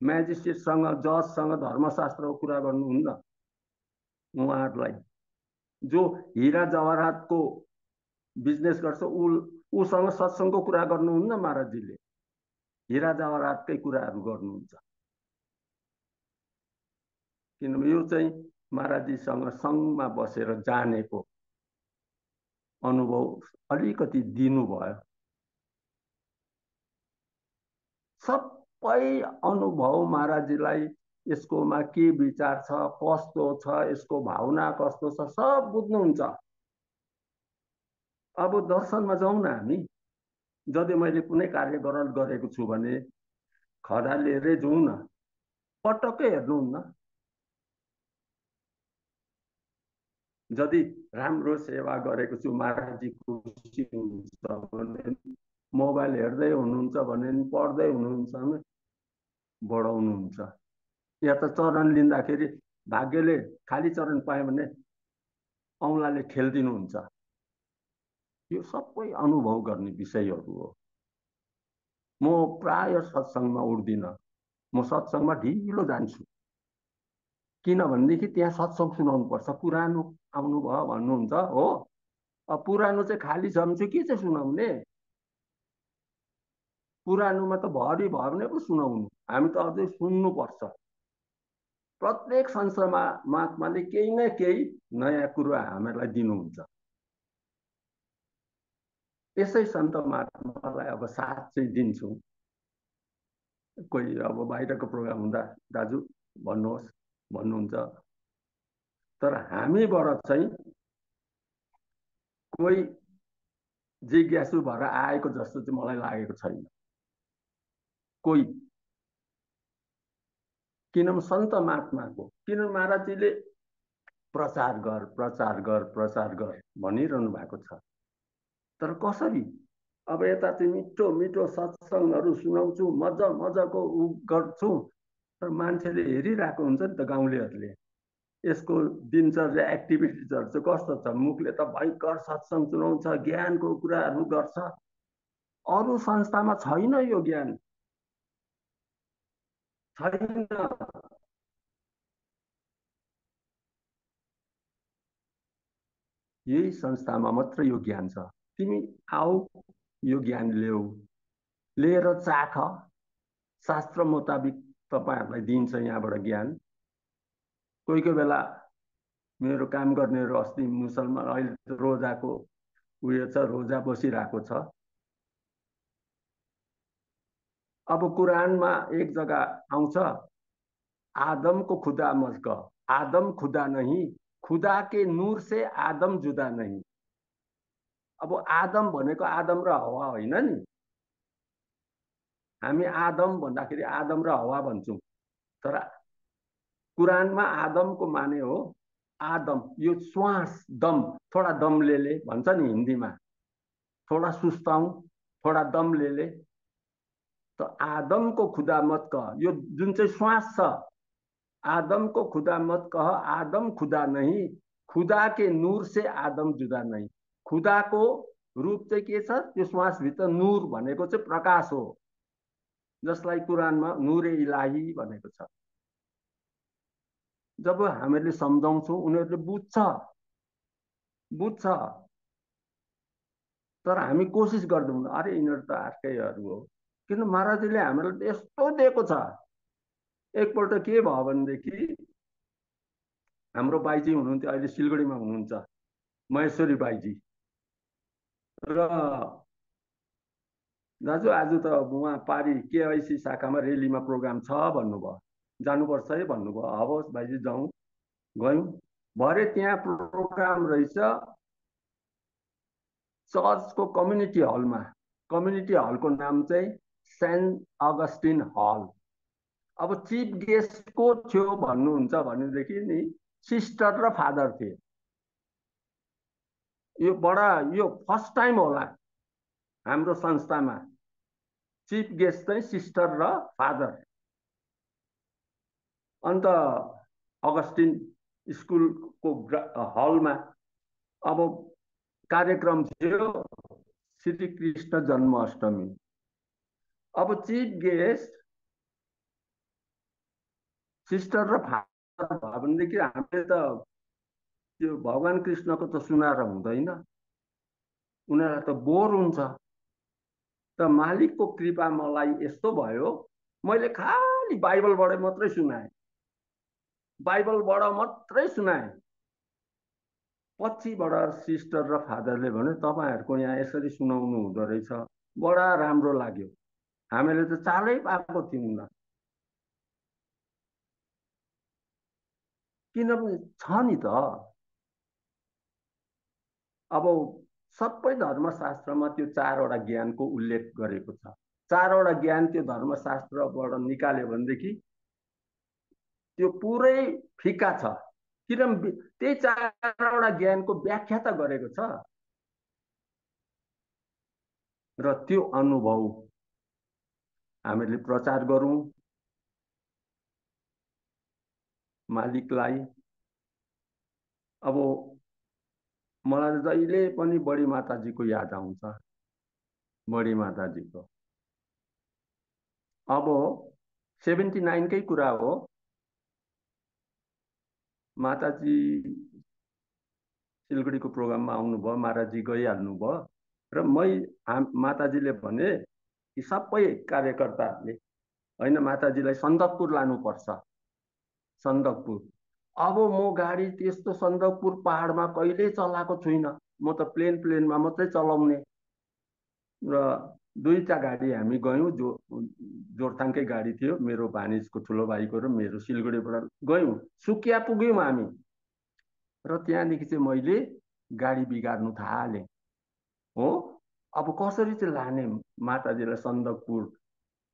म्याजिस्ट्रेटसँग, जजसँग धर्मशास्त्रको कुरा गर्नुहुन्न। उहाँहरूलाई जो हिरा जवाहरातको बिजनेस गर्छ उसँग सत्सङ्गको कुरा गर्नुहुन्न महाराजजीले, हिरा जवाहरातकै कुराहरू गर्नुहुन्छ। किनभने यो चाहिँ महाराजजीसँग सङ्घमा बसेर जानेको अनुभव अलिकति दिनुभयो। सबै अनुभव महाराजजीलाई यसकोमा के विचार छ, कस्तो छ, यसको भावना कस्तो छ, सब बुझ्नुहुन्छ। अब दर्शनमा जाउँ न हामी। जति मैले कुनै कार्य गरेको छु भने खडा लिएरै जाउँ न, पटक्कै हेर्नुहुन्न। यदि राम्रो सेवा गरेको छु, महाराजजी खुसी हुनुहुन्छ भने, मोबाइल हेर्दै हुनुहुन्छ भने, पढ्दै हुनुहुन्छ भने बढाउनुहुन्छ। या त चरण लिँदाखेरि भाग्यले खाली चरण पायो भने औँलाले ठेल्दिनुहुन्छ। यो सबै अनुभव गर्ने विषयहरू हो। म प्राय सत्सङ्गमा उठ्दिनँ, म सत्सङ्गमा ढिलो जान्छु। किनभनेदेखि त्यहाँ सत्सङ्ग सुनाउनु पर्छ। पुरानो आउनुभयो भन्नुहुन्छ हो, अब पुरानो चाहिँ खाली छ भने चाहिँ के चाहिँ सुनाउने? पुरानोमा त भरि भयो भने पो सुनाउनु। हामी त अझै सुन्नुपर्छ। प्रत्येक संसारमा महात्माले केही न केही नयाँ कुरो हामीलाई दिनुहुन्छ। यसै सन्त महात्मालाई अब साथ चाहिँ दिन्छु। कोही अब बाहिरको प्रोग्राम हुँदा दाजु भन्नुहोस् भन्नुहुन्छ, तर हामीबाट चाहिँ कोही जिज्ञासु भएर आएको जस्तो चाहिँ मलाई लागेको छैन कोही। किनभने सन्त महात्माको, किनभने महाराजजीले प्रचार गर प्रचार गर प्रचार गर भनिरहनु भएको छ, तर कसरी? अब यता चाहिँ मिठो मिठो सत्सङ्गहरू सुनाउँछु, मजा मजाको गर्छु, तर मान्छेले हेरिरहेको हुन्छ नि त, गाउँलेहरूले। यसको दिनचर्या एक्टिभिटिजहरू चाहिँ कस्तो छ? मुखले त भयङ्कर सत्सङ्ग सुनाउँछ, ज्ञानको कुराहरू गर्छ। अरू संस्थामा छैन यो ज्ञान, छैन। यही संस्थामा मात्र यो ज्ञान छ। तिमी आऊ, यो ज्ञान ल्याऊ, लिएर चाख। शास्त्र मुताबिक तपाईहरुलाई दिन्छ यहाँबाट ज्ञान। कोही कोही बेला मेरो काम गर्नेहरू अस्ति मुसलमान, अहिले रोजाको उयो छ, रोजा बसिरहेको छ। अब कुरानमा एक जगह आउँछ, आदम को खुदा मत कह, आदम खुदा नहीं, खुदा के नूर से आदम जुदा नहीं। अब आदम भनेको आदम र हवा होइन नि। हामी आदम भन्दाखेरि आदम र हवा भन्छौं, तर कुरानमा आदमको माने हो आदम। यो श्वास, दम, थोड़ा दम ले भन्छ नि हिन्दीमा, थोड़ा सुस्ताऊं, थोड़ा दम ले। तो आदम को खुदा मत कह, यो जुन चाहिँ श्वास छ, आदम को खुदा मत कह, आदम खुदा नहीं, खुदा के नूर से आदम जुदा नहीं। खुदा को रूप चाहिँ के छ? त्यो श्वास भित्र नूर भनेको चाहिँ प्रकाश हो, जसलाई कुरानमा नूरे इलाही भनेको छ। जब हामीले सम्झाउँछौं उनीहरूले बुझ्छ, तर हामी कोसिस गर्दैनौँ। अरे यिनीहरू त अर्कैहरू हो। किन महाराजले हामीलाई यस्तो दिएको छ। एकपल्ट के भयो भनेदेखि हाम्रो बाइजी हुनुहुन्थ्यो, अहिले सिलगढीमा हुनुहुन्छ, महेश्वरी बाइजी। र दाजु आज त उहाँ पारी केवाइसी शाखामा रेलीमा प्रोग्राम छ भन्नुभयो, जानुपर्छ है भन्नुभयो। हवस् बाइजी जाउँ, गयौँ। भरे त्यहाँ प्रोग्राम रहेछ चर्चको कम्युनिटी हलमा। कम्युनिटी हलको नाम चाहिँ सेन्ट अगस्टिन हल। अब चीफ गेस्ट को थियो भन्नुहुन्छ भनेदेखि नि सिस्टर र फादर थिए। यो फर्स्ट टाइम होला हाम्रो संस्थामा चीफ गेस्ट चाहिँ सिस्टर र फादर। अन्त अगस्टिन स्कुलको हलमा अब कार्यक्रम थियो श्री कृष्ण जन्माष्टमी। अब चीफ गेस्ट सिस्टर र फादर भयो भनेदेखि हामीले त त्यो भगवान कृष्णको त सुनाएर हुँदैन, उनीहरूलाई त बोर हुन्छ। त मालिकको कृपा मलाई यस्तो भयो, मैले खाली बाइबलबाट मात्रै सुनाएँ, बाइबलबाट मात्रै सुनाएँ। पछिबाट सिस्टर र फादरले भने तपाईहरुको यहाँ यसरी सुनाउनु हुँदो रहेछ, बडा राम्रो लाग्यो। हामीले त चालै पाएको थियौँ। किनभने छ नि त, अब सबै धर्मशास्त्रमा त्यो चारवटा ज्ञानको उल्लेख गरेको छ। चारवटा ज्ञान त्यो धर्मशास्त्रबाट निकाल्यो भनेदेखि त्यो पुरै फिका छ। किनभने त्यही चारवटा ज्ञानको व्याख्या त गरेको छ, र त्यो अनुभव हामीले प्रचार गरौँ मालिकलाई। अब मलाई जहिले पनि बडी माताजीको याद आउँछ, बडी माताजीको। अब 79 कै कुरा हो, माताजी सिलगढीको प्रोग्राममा आउनुभयो, महाराजजी गइहाल्नुभयो, र माताजीले भने कि सबै कार्यकर्ताहरूले होइन माताजीलाई सन्दकपुर लानुपर्छ। सन्दकपुर। अब म गाडी त्यस्तो सन्दकपुर पहाडमा कहिल्यै चलाएको छुइनँ, म त प्लेनमा मात्रै चलाउने। र दुईटा गाडी हामी गयौँ, जोरथाङकै गाडी थियो, मेरो भानिजको ठुलो भाइको र मेरो। सिलगढीबाट गयौँ, सुकिया पुग्यौँ हामी। र त्यहाँदेखि चाहिँ मैले गाडी बिगार्नु थालेँ। हो, अब कसरी चाहिँ लाने माताजीलाई सन्दकपुर,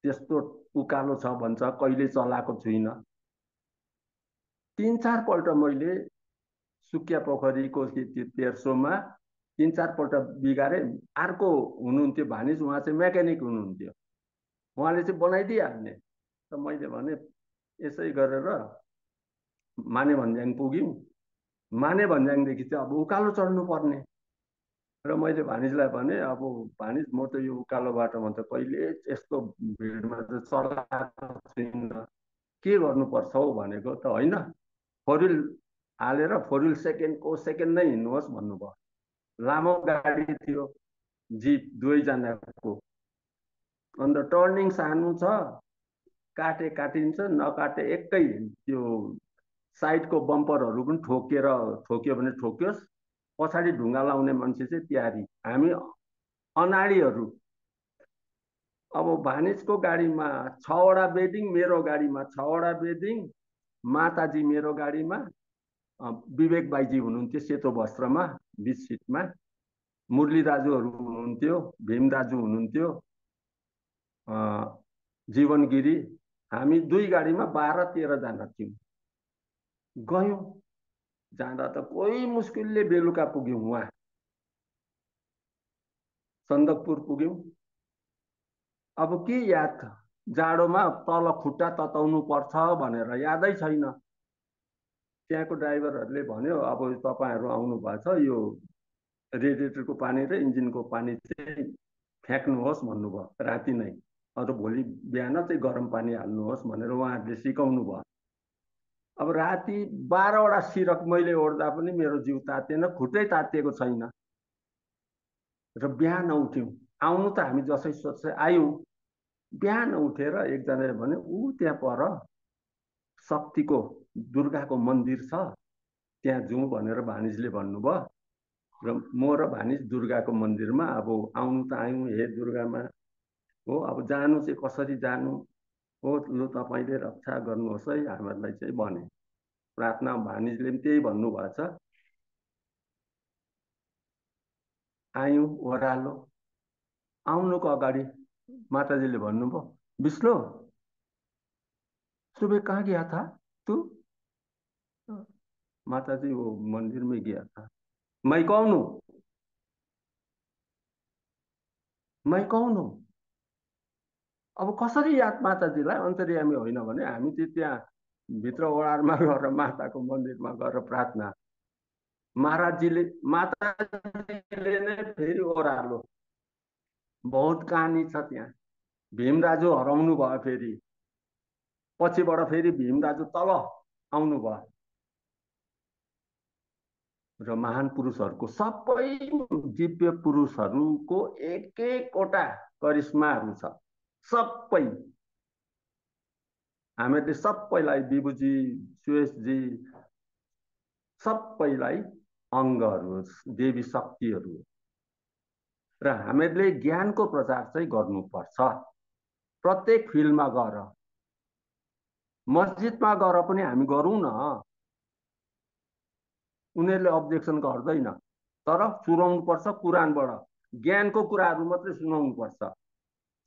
त्यस्तो उकालो छ भन्छ, कहिले चलाएको छुइनँ। 3-4 पल्ट मैले सुकिया पोखरीको तेर्सोमा 3-4 पल्ट बिगारे। अर्को हुनुहुन्थ्यो भानिज, उहाँ चाहिँ मेकानिक हुनुहुन्थ्यो, उहाँले चाहिँ बनाइदिइहाल्ने। त मैले भने यसै गरेर माने भन्ज्याङ पुग्यौँ। माने भन्ज्याङदेखि चाहिँ अब उकालो चढ्नु पर्ने। र मैले भानिजलाई भने, अब भानिज म त यो उकालो बाटोमा त कहिले यस्तो भिडमा चाहिँ चलाएको छुइनँ, के गर्नुपर्छ हौ भनेको। त होइन, 4 व्हिल हालेर 4 व्हिल सेकेन्ड नै हिँड्नुहोस् भन्नुभयो। लामो गाडी थियो, जिप, दुवैजनाको। अन्त टर्निङ सानो छ, काटिन्छ, नकाटे एकै त्यो साइडको बम्परहरू पनि ठोक्यो भने ठोक्योस्, पछाडि ढुङ्गा लाउने मान्छे चाहिँ तयारी, हामी अनाडीहरू। अब भानिजको गाडीमा 6वटा बेडिङ, मेरो गाडीमा 6वटा बेडिङ, माताजी मेरो गाडीमा, विवेक बाईजी हुनुहुन्थ्यो सेतो वस्त्रमा 20 सिटमा, मुरली दाजुहरू हुनुहुन्थ्यो, भीम दाजु हुनुहुन्थ्यो, जीवन गिरी। हामी दुई गाडीमा 12-13 जना थियौँ। गयौँ, जाँदा त कोही मुस्किलले बेलुका पुग्यौँ, उहाँ सन्दकपुर पुग्यौँ। अब के याद, जाडोमा तल खुट्टा तताउनु पर्छ भनेर यादै छैन। त्यहाँको ड्राइभरहरूले भन्यो, अब तपाईँहरू आउनु भएको छ, यो रेडिएटरको पानी र इन्जिनको पानी चाहिँ फ्याँक्नुहोस् भन्नुभयो राति नै। अन्त भोलि बिहान चाहिँ गरम पानी हाल्नुहोस् भनेर उहाँहरूले सिकाउनु भयो। अब राति 12वटा सिरक मैले ओढ्दा पनि मेरो जिउ तातेन, खुट्टै तातिएको छैन। र बिहान उठ्यौँ, आउनु त हामी जसै सोच्दै आयौँ। बिहान उठेर एकजनाले भने, ऊ त्यहाँ पर शक्तिको दुर्गाको मन्दिर छ, त्यहाँ जाउँ भनेर भानिजले भन्नुभयो। र म र भानिज दुर्गाको मन्दिरमा अब आउनु त आयौँ, हे दुर्गामा हो, अब जानु चाहिँ कसरी जानु हो, लु तपाईँले रक्षा गर्नुहोस् है हामीहरूलाई चाहिँ भने। प्रार्थना भानिजले पनि त्यही भन्नुभएको छ। आयौँ ओह्रालो, आउनुको अगाडि माताजीले भन्नुभयो, विष्णु सुबह कहाँ गया था तू? माताजी वो मंदिर में गया था। मैं कौन हूँ? मैं कौन हूँ? अब कसरी याद माताजीलाई, अन्तर्यामी होइन भने हामी चाहिँ त्यहाँ भित्र ओडारमा गएर माताको मन्दिरमा गएर प्रार्थना। माताजीले नै फेरि ओह्रालो, बहुत कहानी छ त्यहाँ। भीम दाजु हराउनु भयो, फेरि पछिबाट फेरि भीम दाजु तल आउनु भयो। र महान पुरुषहरूको, सबै दिव्य पुरुषहरूको एक एकवटा करिश्माहरू छ। सबै हामीहरूले सबैलाई, विभुजी, सुयसजी, सबैलाई अङ्गहरू, देवी शक्तिहरू। र हामीहरूले ज्ञानको प्रचार चाहिँ गर्नुपर्छ। प्रत्येक फिल्डमा गएर, मस्जिदमा गएर पनि हामी गरौँ न, उनीहरूले अब्जेक्सन गर्दैन। तर सुनाउनु पर्छ कुरानबाट, ज्ञानको कुराहरू मात्रै सुनाउनु पर्छ।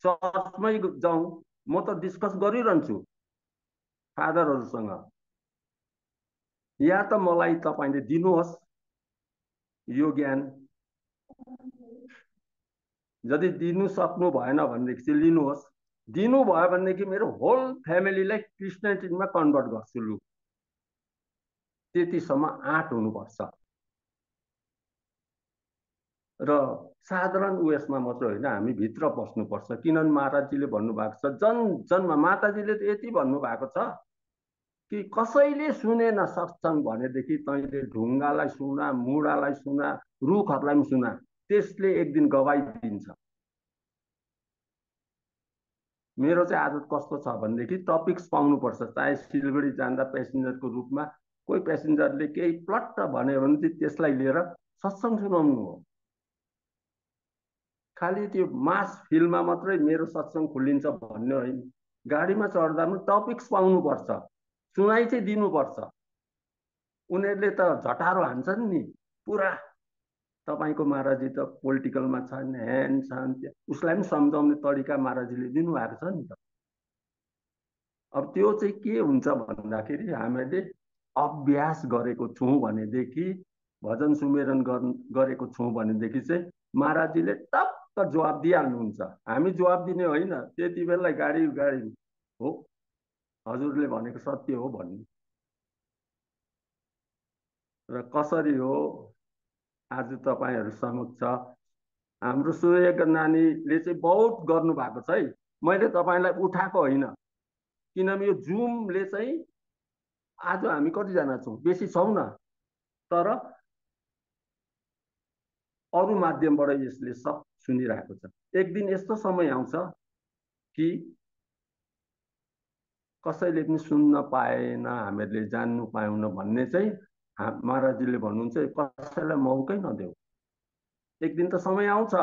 चर्चमै जाउँ, म त डिस्कस गरिरहन्छु फादरहरूसँग, या त मलाई तपाईँले दिनुहोस् यो ज्ञान, यदि दिनु सक्नु भएन भनेदेखि चाहिँ लिनुहोस्, दिनु भयो भनेदेखि मेरो होल फ्यामिलीलाई क्रिस्चियनिटीमा कन्भर्ट गर्छु, लु त्यतिसम्म आँट हुनुपर्छ। र साधारण उयसमा मात्र होइन, हामी भित्र बस्नुपर्छ। किनभने महाराजजीले भन्नुभएको छ, जनमा माताजीले त यति भन्नुभएको छ कि कसैले सुनेन सक्छन् भनेदेखि तैँले ढुङ्गालाई सुना, मुढालाई सुना, रुखहरूलाई पनि सुना, त्यसले एक दिन गवाई दिन्छ। मेरो चाहिँ आदत कस्तो छ भनेदेखि टपिक्स पाउनुपर्छ। चाहे सिलगढी जाँदा प्यासेन्जरको रूपमा कोही प्यासेन्जरले केही प्लट्ट भन्यो भने चाहिँ त्यसलाई लिएर सत्सङ्ग सुनाउनु हो। खालि त्यो मास फिल्डमा मात्रै मेरो सत्सङ्ग खुलिन्छ भन्ने होइन। गाडीमा चढ्दा पनि टपिक्स पाउनुपर्छ, सुनाइ चाहिँ दिनुपर्छ। उनीहरूले त झटारो हान्छन् नि पुरा, तपाईँको महाराजी त पोलिटिकलमा छन्, ह्यान छन्, उसलाई पनि सम्झाउने तरिका महाराजीले दिनुभएको छ नि त। अब त्यो चाहिँ के हुन्छ भन्दाखेरि हामीले अभ्यास गरेको छौँ भनेदेखि, भजन सुमेरन गरेको छौँ भनेदेखि चाहिँ महाराजीले टक्क जवाब दिइहाल्नुहुन्छ। हामी जवाब दिने होइन, त्यति बेला गाडी गाडी हो हजुरले भनेको सत्य हो भन्ने। र कसरी हो आज तपाईँहरू समक्ष हाम्रो सूर्यका नानीले चाहिँ बहुत गर्नु भएको छ है। मैले तपाईँलाई उठाएको होइन, किनभने यो जुमले चाहिँ आज हामी कतिजना छौँ, बेसी छौँ न, तर अरू माध्यमबाट यसले सब सुनिरहेको छ। एक दिन यस्तो समय आउँछ कि कसैले पनि सुन्न पाएन, हामीहरूले जान्नु पाएन भन्ने चाहिँ महाराजीले भन्नुहुन्छ, कसैलाई मौकै नदेऊ। एक दिन त समय आउँछ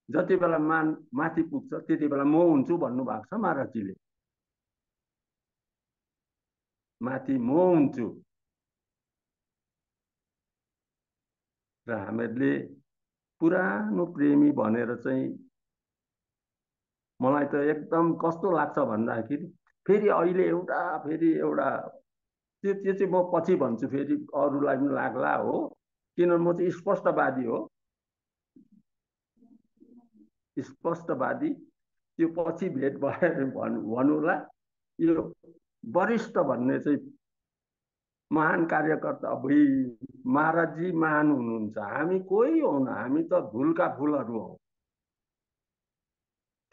जति बेला माथि पुग्छ त्यति बेला म हुन्छु भन्नुभएको छ महाराजीले। माथि म हुन्छु। र हामीहरूले पुरानो प्रेमी भनेर चाहिँ मलाई त एकदम कस्तो लाग्छ भन्दाखेरि फेरि अहिले एउटा त्यो चाहिँ म पछि भन्छु, फेरि अरूलाई पनि लाग्ला हो, किनभने म चाहिँ स्पष्टवादी हो। स्पष्टवादी त्यो पछि भेट भएर भन्नुला। यो वरिष्ठ भन्ने चाहिँ महान कार्यकर्ता, अब महाराजी महान हुनुहुन्छ, हामी कोही हौन, हामी त धुलका फुलहरू हौ।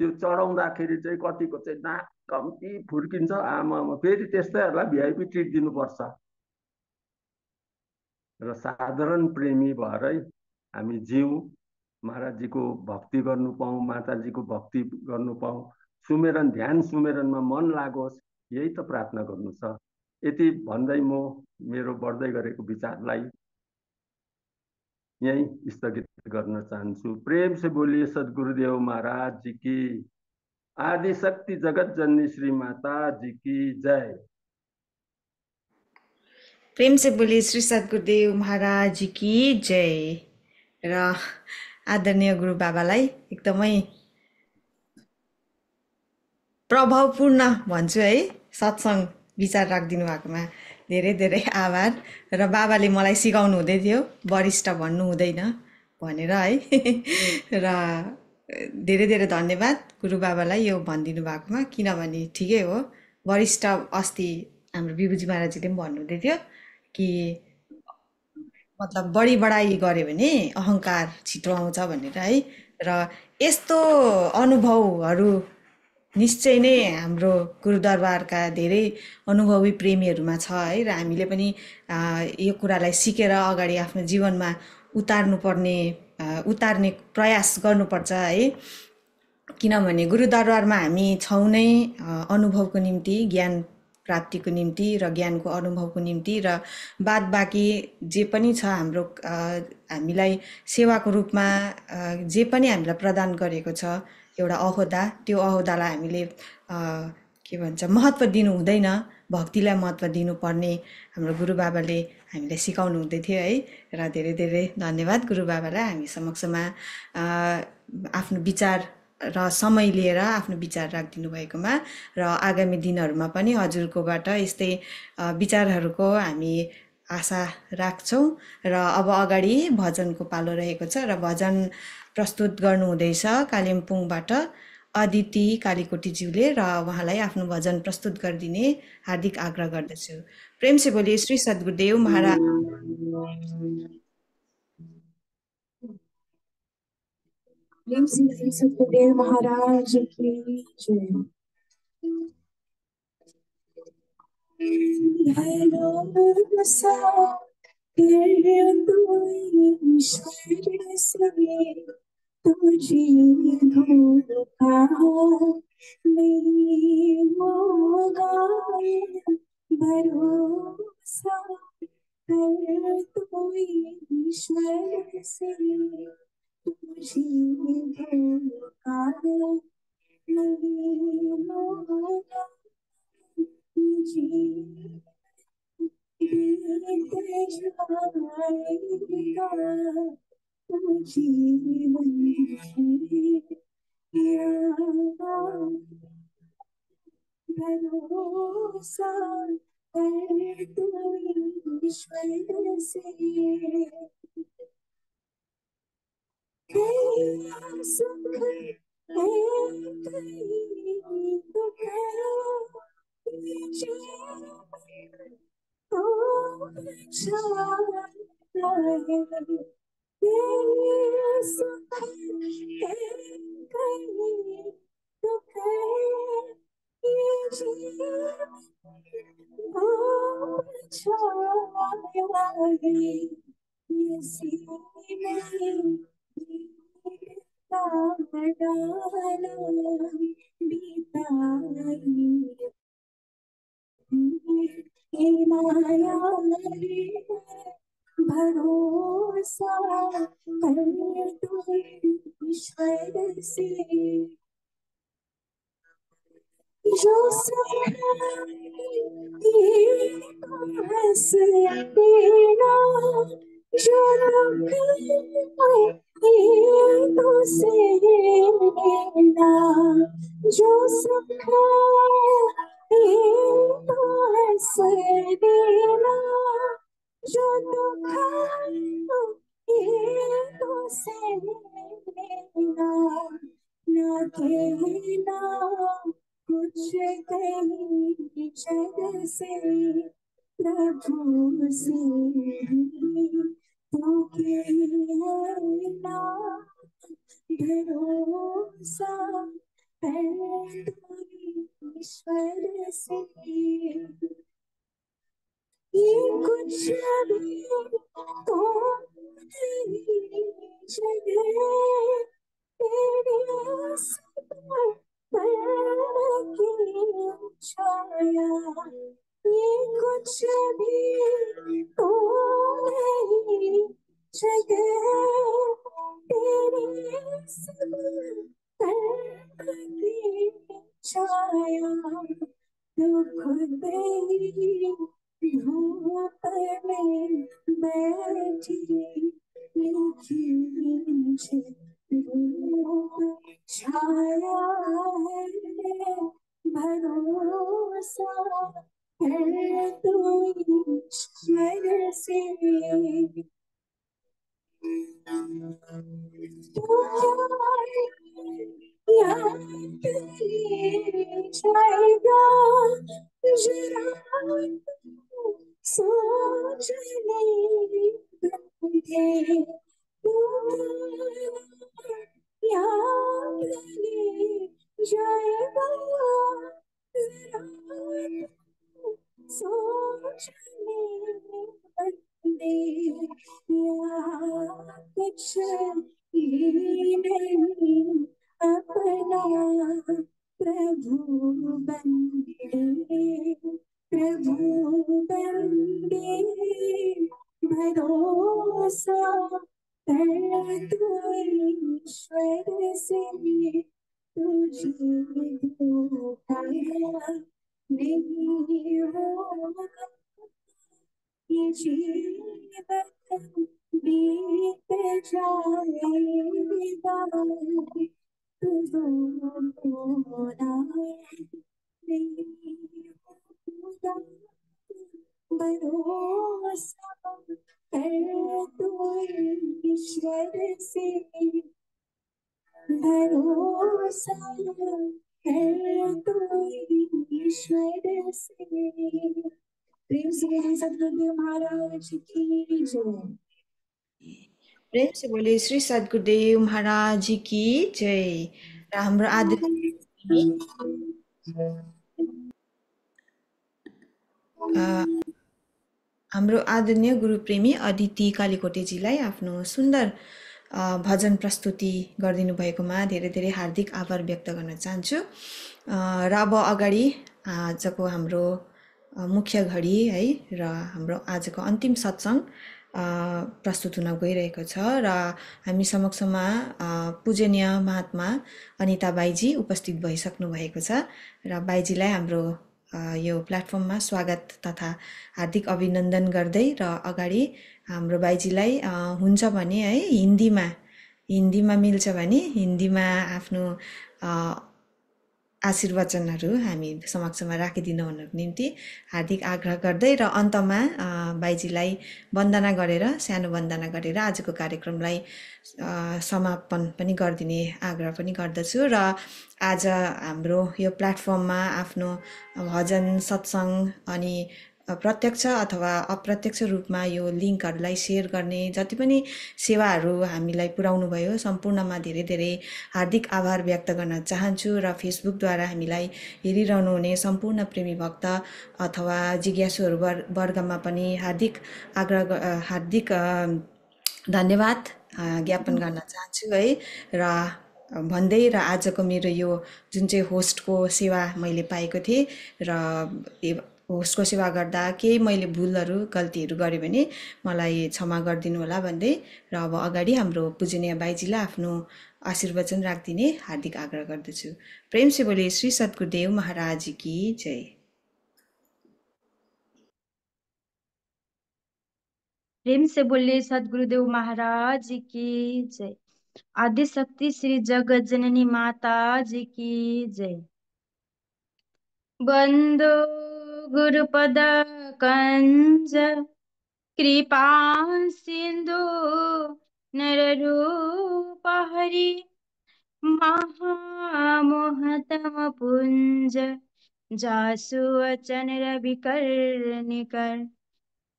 त्यो चढाउँदाखेरि चाहिँ कतिको चाहिँ नाक कम्ती फुर्किन्छ, आमा फेरि त्यस्तैहरूलाई भिआइपी ट्रिट दिनुपर्छ। र साधारण प्रेमी भएरै हामी जिउँ, महाराजीको भक्ति गर्नु पाऊँ, माताजीको भक्ति गर्नु पाऊँ, सुमेरन ध्यान सुमेरनमा मन लागोस्, यही त प्रार्थना गर्नु छ। यति भन्दै म मेरो बढ्दै गरेको विचारलाई यही स्थगित गर्न चाहन्छु। प्रेम से बोलिए सद्गुरुदेव महाराज जी की, आदि शक्ति जगत जननी श्री माता जी की जय। प्रेम से बोलिए श्री सद्गुरुदेव महाराज जी की जय। र आदरणीय गुरु बाबालाई एकदमै प्रभावपूर्ण भन्छु है, सत्सङ्ग विचार राखिदिनु भएकोमा धेरै धेरै आभार। र बाबाले मलाई सिकाउनु हुँदै थियो वरिष्ठ भन्नु हुँदैन भनेर है। र धेरै धेरै धन्यवाद गुरु बाबालाई यो भनिदिनु भएकोमा, किनभने ठिकै हो, वरिष्ठ अस्ति हाम्रो विभुजी महाराजीले पनि भन्नुहुँदै थियो कि मतलब बढी बढाइ गऱ्यो भने अहङ्कार छिटो आउँछ भनेर है। र यस्तो अनुभवहरू निश्चय नै हाम्रो गुरुदरबारका धेरै अनुभवी प्रेमीहरूमा छ है। र हामीले पनि यो कुरालाई सिकेर अगाडि आफ्नो जीवनमा उतार्ने प्रयास गर्नुपर्छ है। किनभने गुरुदरबारमा हामी छौँ नै अनुभवको निम्ति, ज्ञान प्राप्तिको निम्ति र ज्ञानको अनुभवको निम्ति, र बाद बाँकी जे पनि छ हाम्रो हामीलाई सेवाको रूपमा जे पनि हामीलाई प्रदान गरेको छ एउटा अहोदा, त्यो अहोदालाई हामीले के भन्छ महत्त्व दिनु हुँदैन, भक्तिलाई महत्त्व दिनुपर्ने हाम्रो गुरु बाबाले हामीलाई सिकाउनु हुँदै थियो है। र धेरै धेरै धन्यवाद गुरु बाबालाई हामी समक्षमा आफ्नो विचार र समय लिएर आफ्नो विचार राखिदिनु भएकोमा। र आगामी दिनहरूमा पनि हजुरकोबाट यस्तै विचारहरूको हामी आशा राख्छौँ। र अब अगाडि भजनको पालो रहेको छ र भजन प्रस्तुत गर्नुहुँदैछ कालिम्पोङबाट अदिति कालीकोटीज्यूले, र उहाँलाई आफ्नो भजन प्रस्तुत गरिदिने हार्दिक आग्रह गर्दछु। प्रेम से बोलिए श्री सद्गुरुदेव महाराज। प्रेम से श्री सद्गुरुदेव महाराज की जय। हेलो बसा तुझी धूल का नहीं होगा भरोसा कर तो ईश्वर से, तुझे धोखा नहीं होगा जी, बीत जाएगा तो जीवन याद भरोसा कर तू ईश्वर से, कहीं सुख है कहीं दुख है, जीवन तो अच्छा है, कहीं सुख है कहीं दुख है, ये जीवन तो अच्छा है, इसी में बीता डाला बीताई ये माया रे, भरोसा कर तू ईश्वर से, जो सपना ये तो हंस देना, जो दुख ये तो सहना, जो सुख ये तो हंस देना, जो दुख ये तो सहना, ना कहना कुछ कहीं जग से, प्रभु से तो कहना भरोसा है तो ईश्वर से, ये कुछ भी तो नहीं जगह तेरे पर की छाया, ये कुछ भी तो नहीं जगह तेरे पर की छाया, तो खुद ही धूप में बैठी लिखी मुझे धूप छाया है, भरोसा है तो ईश्वर से, याद ले जाएगा जरा सोचने दे, याद ले जाएगा जरा सोचने दे, या कुछ ही नहीं अपना प्रभु बंदे, प्रभु बंदे भरोसा कर तू ईश्वर से, तुझे धोखा नहीं होगा, ये जीवन बीत जाएगा तू रोना नहीं होगा, भरोसा कर तू ईश्वर से, भरोसा है तो ईश्वर से, प्रेम से बोलिए सतगुरुदेव महाराज की जय। प्रेम से बोले श्री सद्गुरुदेव महाराज की जय। र हाम्रो आदरणीय हाम्रो आदरणीय गुरुप्रेमी अदिति कालीकोटेजीलाई आफ्नो सुन्दर भजन प्रस्तुति गरिदिनु भएकोमा धेरै धेरै हार्दिक आभार व्यक्त गर्न चाहन्छु। र अब अगाडि आजको हाम्रो मुख्य घडी है र हाम्रो आजको अन्तिम सत्सङ्ग प्रस्तुत हुन गइरहेको छ र हामी समक्षमा पूजनीय महात्मा अनिता बाईजी उपस्थित भइसक्नु भएको छ र बाईजीलाई हाम्रो यो प्लेटफर्ममा स्वागत तथा हार्दिक अभिनन्दन गर्दै र अगाडि हाम्रो बाईजीलाई हुन्छ भने है हिन्दीमा मिल्छ भने हिन्दीमा आफ्नो आशीर्वचनहरू हामी समक्षमा राखिदिनु भन्नको निम्ति हार्दिक आग्रह गर्दै र अन्तमा बाईजीलाई वन्दना गरेर सानो वन्दना गरेर आजको कार्यक्रमलाई समापन पनि गरिदिने आग्रह पनि गर्दछु। र आज हाम्रो यो प्लेटफर्ममा आफ्नो भजन सत्सङ्ग अनि प्रत्यक्ष अथवा अप्रत्यक्ष रूपमा यो लिङ्कहरूलाई सेयर गर्ने जति पनि सेवाहरू हामीलाई पुर्याउनु भयो सम्पूर्णमा धेरै धेरै हार्दिक आभार व्यक्त गर्न चाहन्छु। र फेसबुकद्वारा हामीलाई हेरिरहनु हुने सम्पूर्ण प्रेमी भक्त अथवा जिज्ञासुहरू वर्गमा पनि हार्दिक धन्यवाद ज्ञापन गर्न चाहन्छु है। र भन्दै र आजको मेरो यो जुन चाहिँ होस्टको सेवा मैले पाएको थिएँ र होस्टको सेवा गर्दा केही मैले भुलहरू गल्तीहरू गरेँ भने मलाई क्षमा गरिदिनु होला भन्दै र अब अगाडि हाम्रो पूजनीय बाईजीलाई आफ्नो आशीर्वचन राखिदिने हार्दिक आग्रह गर्दछु। प्रेम से बोले श्री सद्गुरुदेव महाराज की जय। प्रेम से बोले सद्गुरुदेव महाराज की जय। आदि शक्ति श्री जगत जननी माता जी की जय। बंदो गुरुपद कंज कृपा सिंधु नररूप हरि महामोहतम पुंज जासु वचन रविकर निकर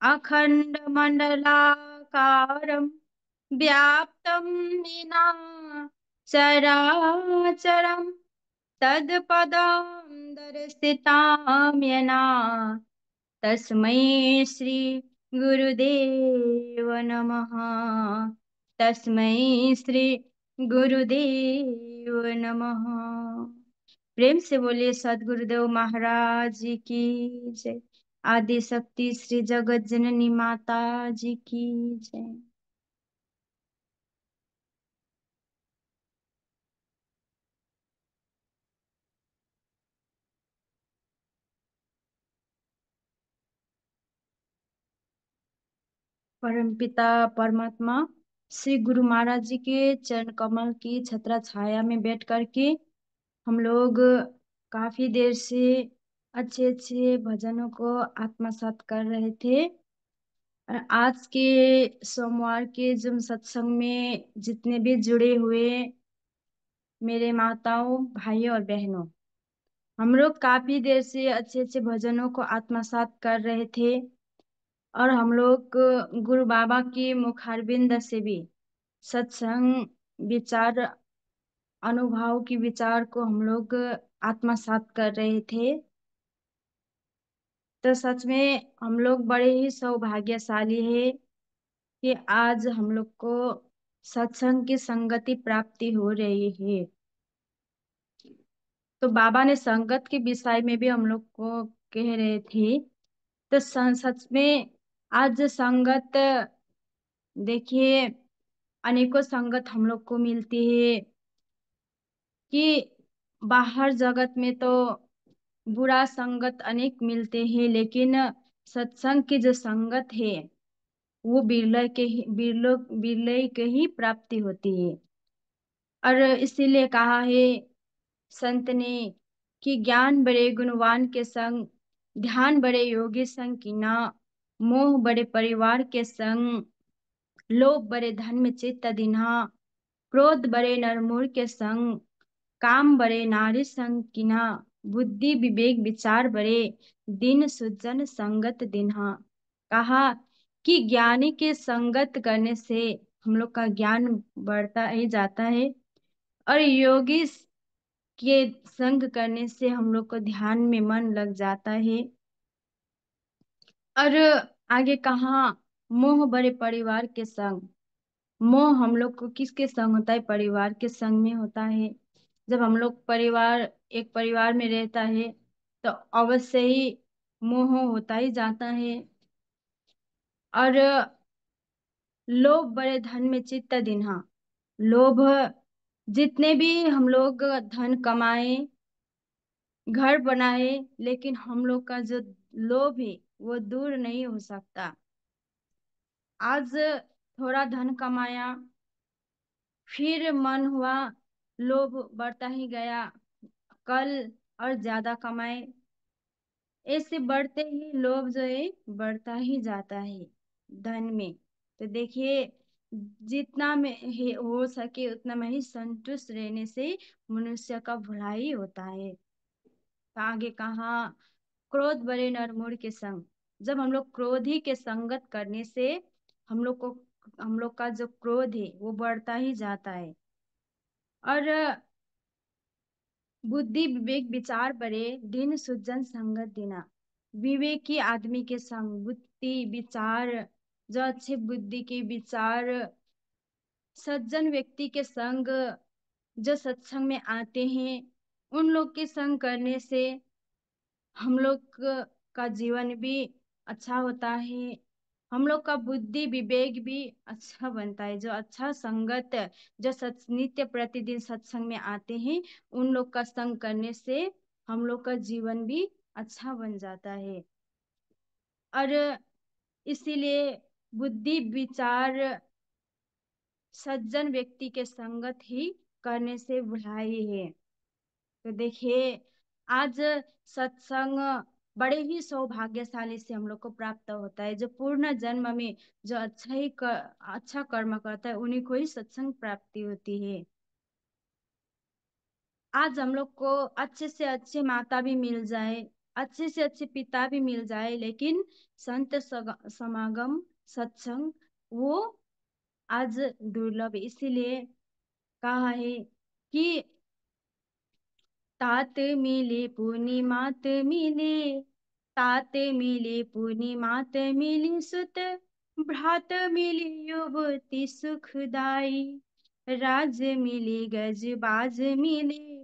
अखंड मंडलाकारं व्याप्तं विना चराचरं तत्पदं दर्शितां येन तस्मै श्री गुरुदेव नमः। तस्मै श्री गुरुदेव नमः। प्रेम से बोलिए सद्गुरुदेव महाराज की जय। आदि शक्ति श्री जगत जननी माता जी की जय। परमपिता परमात्मा श्री गुरु महाराज जी के चरण कमल की छत्र छाया में बैठ करके हम लोग काफी देर से अच्छे अच्छे भजनों को आत्मसात कर रहे थे। आज के सोमवार के जुम सत्संग में जितने भी जुड़े हुए मेरे माताओं भाइयों और बहनों, हम लोग काफी देर से अच्छे अच्छे भजनों को आत्मसात कर रहे थे और हम लोग गुरु बाबा की मुखारबिंद से भी सत्संग विचार अनुभव की विचार को हम लोग आत्मसात कर रहे थे। तो सच में हम लोग बड़े ही सौभाग्यशाली है कि आज हम लोग को सत्संग की संगति प्राप्ति हो रही है। तो बाबा ने संगत के विषय में भी हम लोग को कह रहे थे। तो सच में आज संगत देखिए अनेकों संगत हम लोग को मिलती है कि बाहर जगत में तो बुरा संगत अनेक मिलते हैं, लेकिन सत्संग की जो संगत है वो बिरले के ही प्राप्ति होती है। और इसीलिए कहा है संत ने कि ज्ञान बड़े गुणवान के संग, ध्यान बड़े योगी संग कीना, मोह बड़े परिवार के संग, लोभ बड़े धन में चित्त दीन्हा, क्रोध बड़े नरमूर के संग, काम बड़े नारी संग कीन्हा, बुद्धि विवेक विचार बड़े दिन सुजन संगत दिन्हा। कहा कि ज्ञानी के संगत करने से हम लोग का ज्ञान बढ़ता ही जाता है और योगी के संग करने से हम लोग को ध्यान में मन लग जाता है। और आगे कहा मोह बड़े परिवार के संग, मोह हम लोग को किसके संग होता है? परिवार के संग में होता है। जब हम लोग एक परिवार में रहता है तो अवश्य ही मोह होता ही जाता है। और लोभ बड़े धन में चित्त दीन्हा। लोभ, जितने भी हम लोग धन कमाए, घर बनाए, लेकिन हम लोग का जो लोभ है वो दूर नहीं हो सकता। आज थोड़ा धन कमाया, फिर मन हुआ, लोभ बढ़ता ही गया, कल और ज्यादा कमाए, ऐसे बढ़ते ही लोभ जो है बढ़ता ही जाता है धन में। तो देखिए, जितना में हो सके उतना में ही संतुष्ट रहने से मनुष्य का भलाई होता है। तो आगे कहा, क्रोध बड़े नरमुंड के संग। जब हम लोग क्रोधी के संगत करने से हम लोग को हम लोग का जो क्रोध है वो बढ़ता ही जाता है। और बुद्धि विवेक विचार बड़े दिन सुजन संगत देना। विवेकी आदमी के संग, बुद्धि विचार, जो अच्छे बुद्धि के विचार, सज्जन व्यक्ति के संग, जो सत्संग में आते हैं, उन लोग के संग करने से हम लोग का जीवन भी अच्छा होता है। हम लोग का बुद्धि विवेक भी अच्छा बनता है। जो अच्छा संगत, जो नित्य प्रतिदिन सत्संग में आते हैं, उन लोग का संग करने से हम लोग का जीवन भी अच्छा बन जाता है। और इसीलिए बुद्धि विचार सज्जन व्यक्ति के संगत ही करने से भलाई है। तो देखिए, आज सत्संग बड़े ही सौभाग्यशाली से हम लोग को प्राप्त होता है। जो पूर्ण जन्म में जो अच्छा कर्म करता है उन्हीं को ही सत्संग प्राप्ति होती है। आज हम लोग को अच्छे से अच्छे माता भी मिल जाए, अच्छे से अच्छे पिता भी मिल जाए, लेकिन समागम, सत्संग, वो आज दुर्लभ है। इसीलिए कहा है कि तात मिले पूर्णिमात मिले, तात मिले पूर्णिमात मिली सुत, भ्रात मिली युवती सुखदाई, राज मिले गजबाज मिले,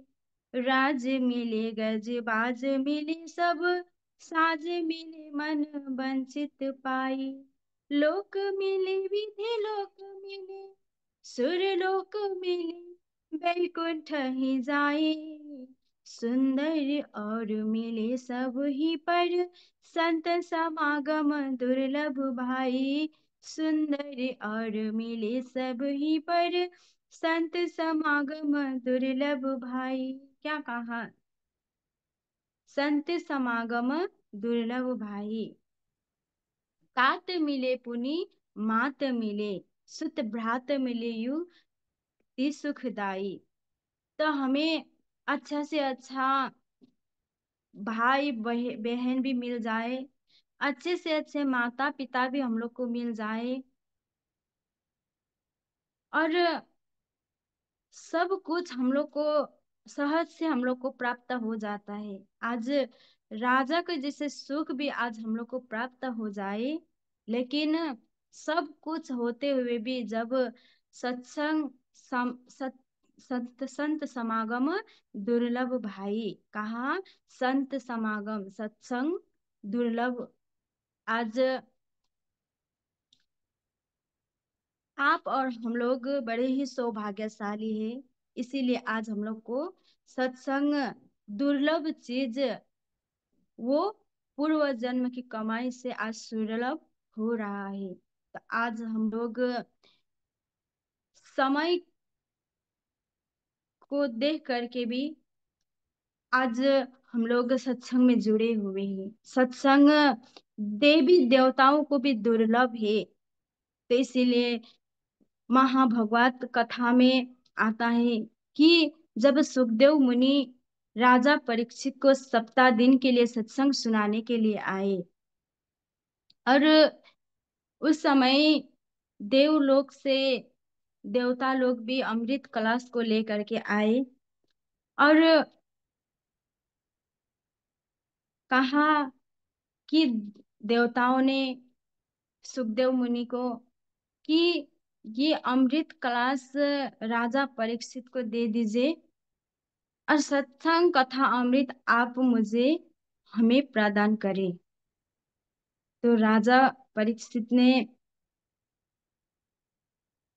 राज मिले गजबाज मिले, सब साज मिले मन वंचित पाई, लोक मिले विधि लोक मिले, सुर लोक मिले बैकुंठ ही जाए, सुंदर और मिले सब ही पर, संत समागम दुर्लभ भाई, सुंदर और मिले सब ही पर, संत समागम दुर्लभ भाई। क्या कहा? संत समागम दुर्लभ भाई। तात मिले पुनि मात मिले, सुत भ्रात मिले यु ति सुखदाई। तो हमें अच्छा से अच्छा भाई बहन भी मिल जाए, अच्छे से अच्छे माता पिता भी हम लोग को मिल जाए, और सब कुछ हम लोग को सहज से हम लोग को प्राप्त हो जाता है। आज राजा के जैसे सुख भी आज हम लोग को प्राप्त हो जाए, लेकिन सब कुछ होते हुए भी जब सत्संग संत समागम दुर्लभ भाई, कहा संत समागम सत्संग दुर्लभ। आज आप और हम लोग बड़े ही सौभाग्यशाली हैं, इसीलिए आज हम लोग को सत्संग दुर्लभ चीज, वो पूर्व जन्म की कमाई से आज सुलभ हो रहा है। तो आज हम लोग समय को देख करके भी आज हम लोग सत्संग में जुड़े हुए हैं। सत्संग देवी देवताओं को भी दुर्लभ है। तो इसीलिए महाभागवत कथा में आता है कि जब सुखदेव मुनि राजा परीक्षित को सप्ताह दिन के लिए सत्संग सुनाने के लिए आए, और उस समय देवलोक से देवता लोग भी अमृत कलश को लेकर के आए, और कहा कि देवताओं ने सुखदेव मुनि को कि ये अमृत कलश राजा परीक्षित को दे दीजिए और सत्संग कथा अमृत आप मुझे हमें प्रदान करें। तो राजा परीक्षित ने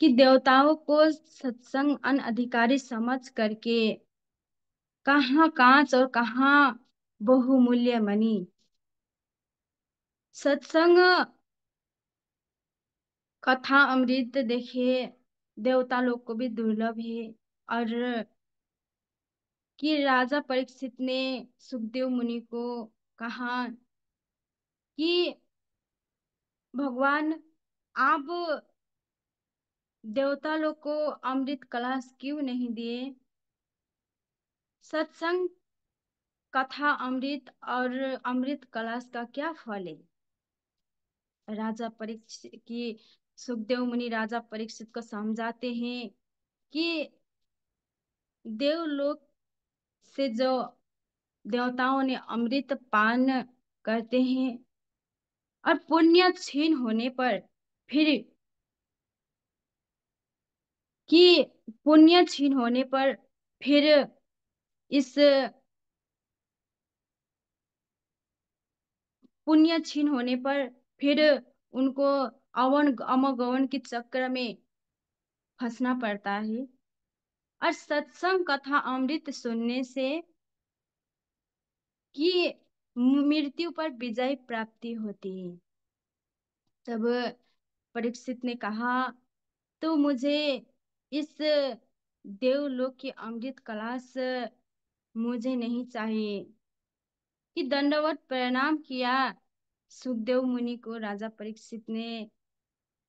कि देवताओं को सत्संग अनधिकारी समझ करके कहाँ कांच और कहाँ बहुमूल्य मणि। सत्संग कथा अमृत देखिए देवता लोग को भी दुर्लभ है। और कि राजा परीक्षित ने सुखदेव मुनि को कहा कि भगवान आप देवता लोग को अमृत कलश क्यों नहीं दिए। सत्संग कथा अमृत और अमृत कलश का क्या फल है। राजा परीक्षित की सुखदेव मुनि राजा परीक्षित को समझाते हैं कि देवलोक से जो देवताओं ने अमृत पान करते हैं और पुण्य क्षीण होने पर फिर कि पुण्य क्षीण होने पर फिर इस पुण्य क्षीण होने पर फिर उनको अवन अमगवन के चक्र में फंसना पड़ता है। और सत्संग कथा अमृत सुनने से कि मृत्यु पर विजय प्राप्ति होती है। तब परीक्षित ने कहा तो मुझे इस देवलोक की अमृत कलश मुझे नहीं चाहिए। कि दंडवत प्रणाम किया सुखदेव मुनि को राजा परीक्षित ने।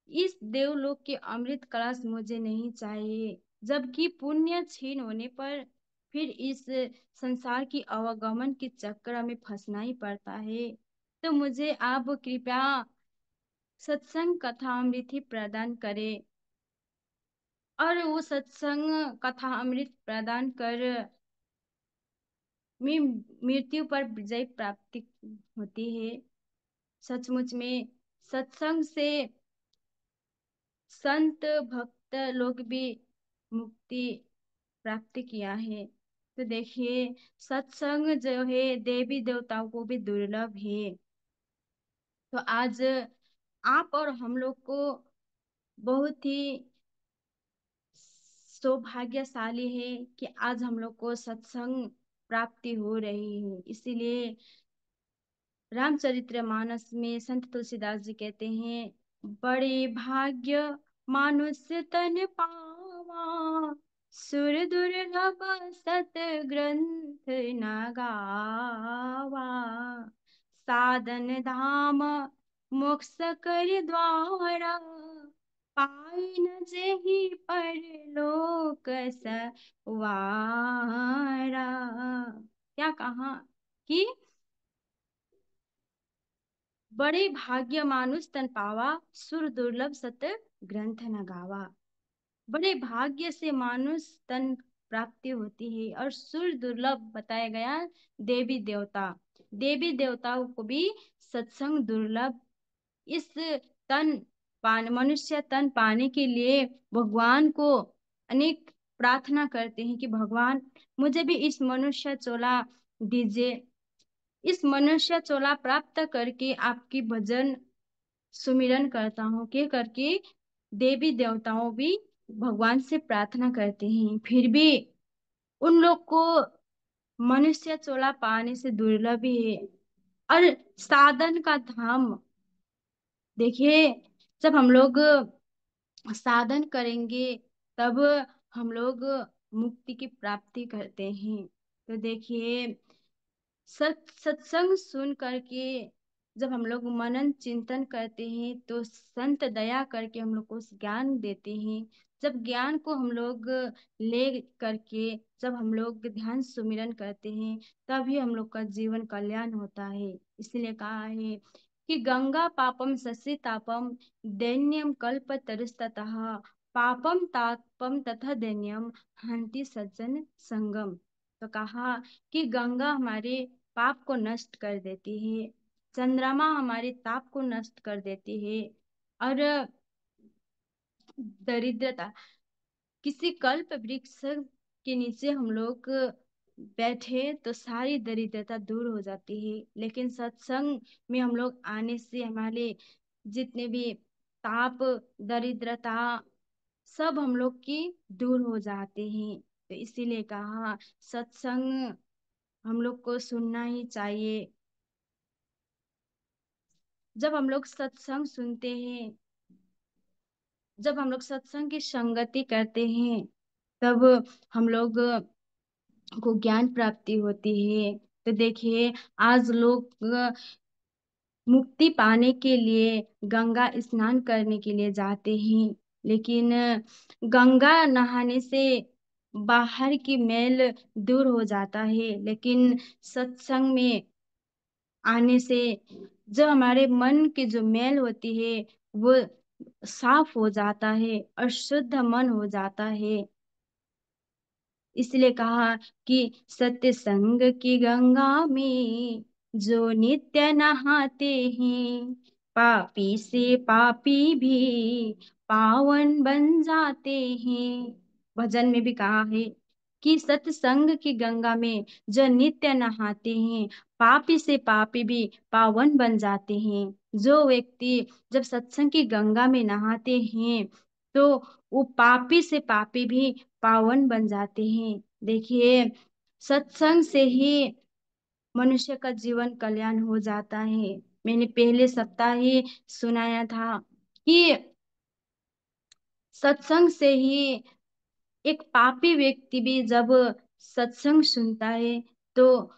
इस देवलोक के अमृत कलश मुझे नहीं चाहिए, जबकि पुण्य क्षीण होने पर फिर इस संसार की अवगमन के चक्र में फंसना ही पड़ता है। तो मुझे आप कृपया सत्संग कथा अमृत ही प्रदान करें। और वो सत्संग कथा अमृत प्रदान कर में मृत्यु पर विजय प्राप्ति होती है। सचमुच में सत्संग से संत भक्त लोग भी मुक्ति प्राप्त किया है। तो देखिए सत्संग जो है देवी देवताओं को भी दुर्लभ है। तो आज आप और हम लोग को बहुत ही सौभाग्यशाली है कि आज हम लोग को सत्संग प्राप्ति हो रही है। इसीलिए रामचरितमानस में संत तुलसीदास जी कहते हैं, बड़े भाग्य मानुष्य तन पावा, सुर दुर्लभ सत ग्रंथ न गावा, साधन धाम मोक्ष कर द्वारा, पाई न जेहि परलोक सवारा। क्या कहा कि बड़े भाग्य मानुष तन पावा, सुर दुर्लभ सत ग्रंथ न गावा। बड़े भाग्य से मानुष तन प्राप्ति होती है और सुर दुर्लभ बताया गया देवी देवता। देवी देवताओं को भी सत्संग दुर्लभ। इस तन पान मनुष्य तन पाने के लिए भगवान को अनेक प्रार्थना करते हैं कि भगवान मुझे भी इस मनुष्य चोला दीजिए। इस मनुष्य चोला प्राप्त करके आपकी भजन सुमिरन करता हूँ के करके देवी देवताओं भी भगवान से प्रार्थना करते हैं, फिर भी उन लोग को मनुष्य चोला पाने से दुर्लभ ही है। और साधन का धाम देखिए, जब हम लोग साधन करेंगे तब हम लोग मुक्ति की प्राप्ति करते हैं। तो देखिए सत्संग सुन करके जब हम लोग मनन चिंतन करते हैं तो संत दया करके हम लोग को ज्ञान देते हैं। जब ज्ञान को हम लोग ले करके जब हम लोग ध्यान सुमिरन करते हैं तभी हम लोग का जीवन कल्याण होता है। इसलिए कहा है कि गंगा पापम सस्य तापम दैन्यम कल्प तरुस्ततः, पापम तापम तथा दैन्यम हंति सज्जन संगम। तो कहा कि गंगा हमारे पाप को नष्ट कर देती है, चंद्रमा हमारे ताप को नष्ट कर देती है, और दरिद्रता। किसी कल्प वृक्ष के नीचे हम लोग बैठे तो सारी दरिद्रता दूर हो जाती है, लेकिन सत्संग में हम लोग आने से हमारे जितने भी ताप, दरिद्रता सब हम लोग की दूर हो जाते हैं। तो इसीलिए कहा सत्संग हम लोग को सुनना ही चाहिए। जब हम लोग सत्संग सुनते हैं, जब हम लोग सत्संग की संगति करते हैं, तब हम लोग को ज्ञान प्राप्ति होती है। तो देखिए आज लोग मुक्ति पाने के लिए गंगा स्नान करने के लिए जाते हैं, लेकिन गंगा नहाने से बाहर की मैल दूर हो जाता है, लेकिन सत्संग में आने से जो हमारे मन की जो मैल होती है वो साफ हो जाता है और शुद्ध मन हो जाता है। इसलिए कहा कि सत्य संग की गंगा में जो नित्य नहाते हैं, पापी से पापी भी पावन बन जाते हैं। भजन में भी कहा है कि सत्संग की गंगा में जो नित्य नहाते हैं, पापी से पापी भी पावन बन जाते हैं। जो व्यक्ति जब सत्संग की गंगा में नहाते हैं तो वो पापी से पापी भी पावन बन जाते हैं। देखिए सत्संग से ही मनुष्य का जीवन कल्याण हो जाता है। मैंने पहले सप्ताह ही सुनाया था कि सत्संग से ही एक पापी व्यक्ति भी जब सत्संग सुनता है तो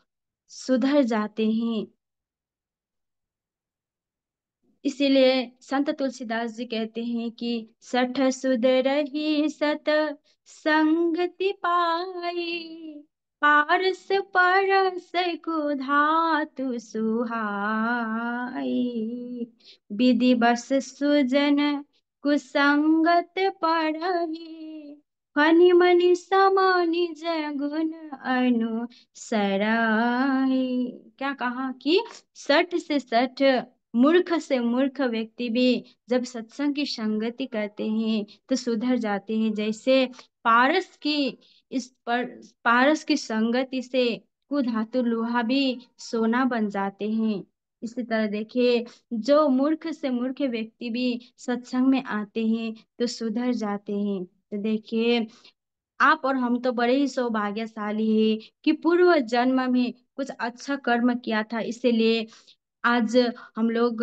सुधर जाते हैं। इसीलिए संत तुलसीदास जी कहते हैं कि सठ सुधरहि सत संगति पाई, पारस परस को धातु सुहाई, विधि बस सुजन कुसंगत पढ़हि, फनि मनि समानि जगुन अनुसराई। क्या कहा कि सठ से सठ मूर्ख से मूर्ख व्यक्ति भी जब सत्संग की संगति करते हैं तो सुधर जाते हैं। जैसे पारस की इस पर पारस की संगति से कुधातु लोहा भी सोना बन जाते हैं। इसी तरह देखिए जो मूर्ख से मूर्ख व्यक्ति भी सत्संग में आते हैं तो सुधर जाते हैं। तो देखिए आप और हम तो बड़े ही सौभाग्यशाली हैं कि पूर्व जन्म में कुछ अच्छा कर्म किया था, इसीलिए आज हम लोग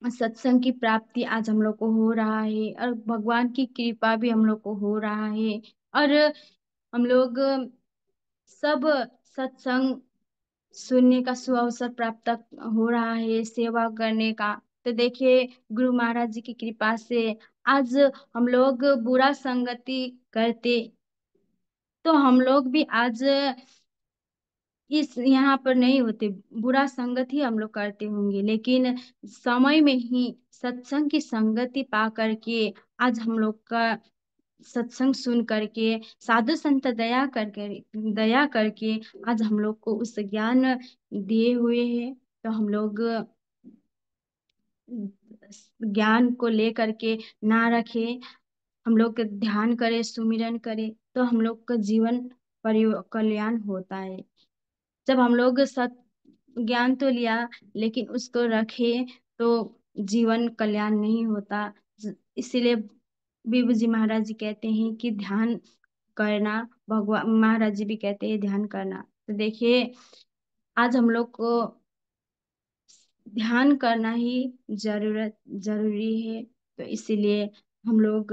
सत्संग की प्राप्ति आज हम लोग को हो रहा है और भगवान की कृपा भी हम लोग को हो रहा है। और हम लोग सब सत्संग सुनने का सुअवसर प्राप्त हो रहा है, सेवा करने का। तो देखिए गुरु महाराज जी की कृपा से आज हम लोग बुरा संगति करते तो हम लोग भी आज इस यहाँ पर नहीं होते, बुरा संगत ही हम लोग करते होंगे, लेकिन समय में ही सत्संग की संगति पा करके आज हम लोग का सत्संग सुन करके साधु संत दया करके आज हम लोग को उस ज्ञान दिए हुए हैं। तो हम लोग ज्ञान को लेकर के ना रखे, हम लोग ध्यान करें, सुमिरन करें, तो हम लोग का जीवन कल्याण होता है। जब हम लोग सत ज्ञान तो लिया लेकिन उसको रखे तो जीवन कल्याण नहीं होता। इसीलिए बीबू जी महाराज जी कहते हैं कि ध्यान करना, भगवान महाराज जी भी कहते हैं ध्यान करना। तो देखिए आज हम लोग को ध्यान करना ही जरूरी है। तो इसीलिए हम लोग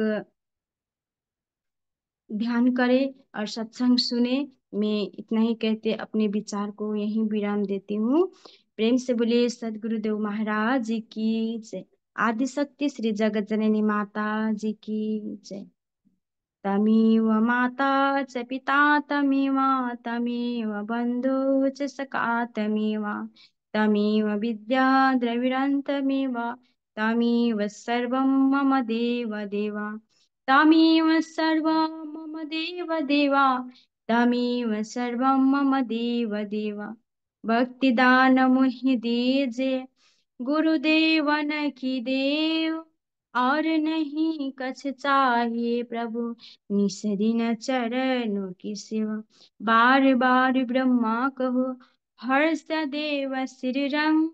ध्यान करें और सत्संग सुने। मैं इतना ही कहते अपने विचार को यहीं विराम देती हूँ। प्रेम से बोलिए सदगुरुदेव महाराज जी की जय। आदि शक्ति श्री जगत जननी माता जी की जय। तमेव माता च पिता तमेव तमेव बन्धु च सखा तमेव तमेव विद्या द्रविणन्तमेव तमेव सर्वं मम देव देव तमेव सर्वं मम देव देव तमेव सर्वं मम देव देव। भक्तिदान मुहि दीजे गुरुदेवन की देव। और नहीं कछ चाहिए प्रभु, निस दिन चरणों की सेवा। बार बार ब्रह्मा कहो, हर्ष देव श्री रंग,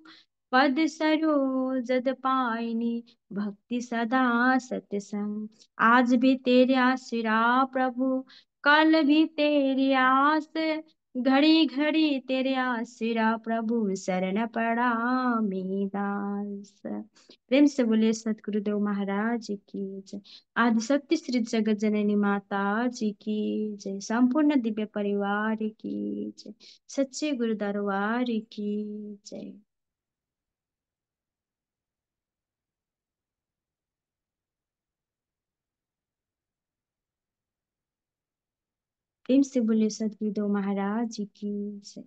पद सरोज पाइनी, भक्ति सदा सत्संग। आज भी तेरे आसरा प्रभु, कल भी तेरी आस, घड़ी घड़ी तेरे आसरा प्रभु, शरण पड़ा मेरी दास। प्रेम से बोले सतगुरुदेव महाराज की जय। आदिशक्ति श्री जगत जननी माता जी की जय। संपूर्ण दिव्य परिवार की जय। सच्चे गुरु दरबार की जय। प्रेम से बोले सतगुरुदेव महाराज की जय।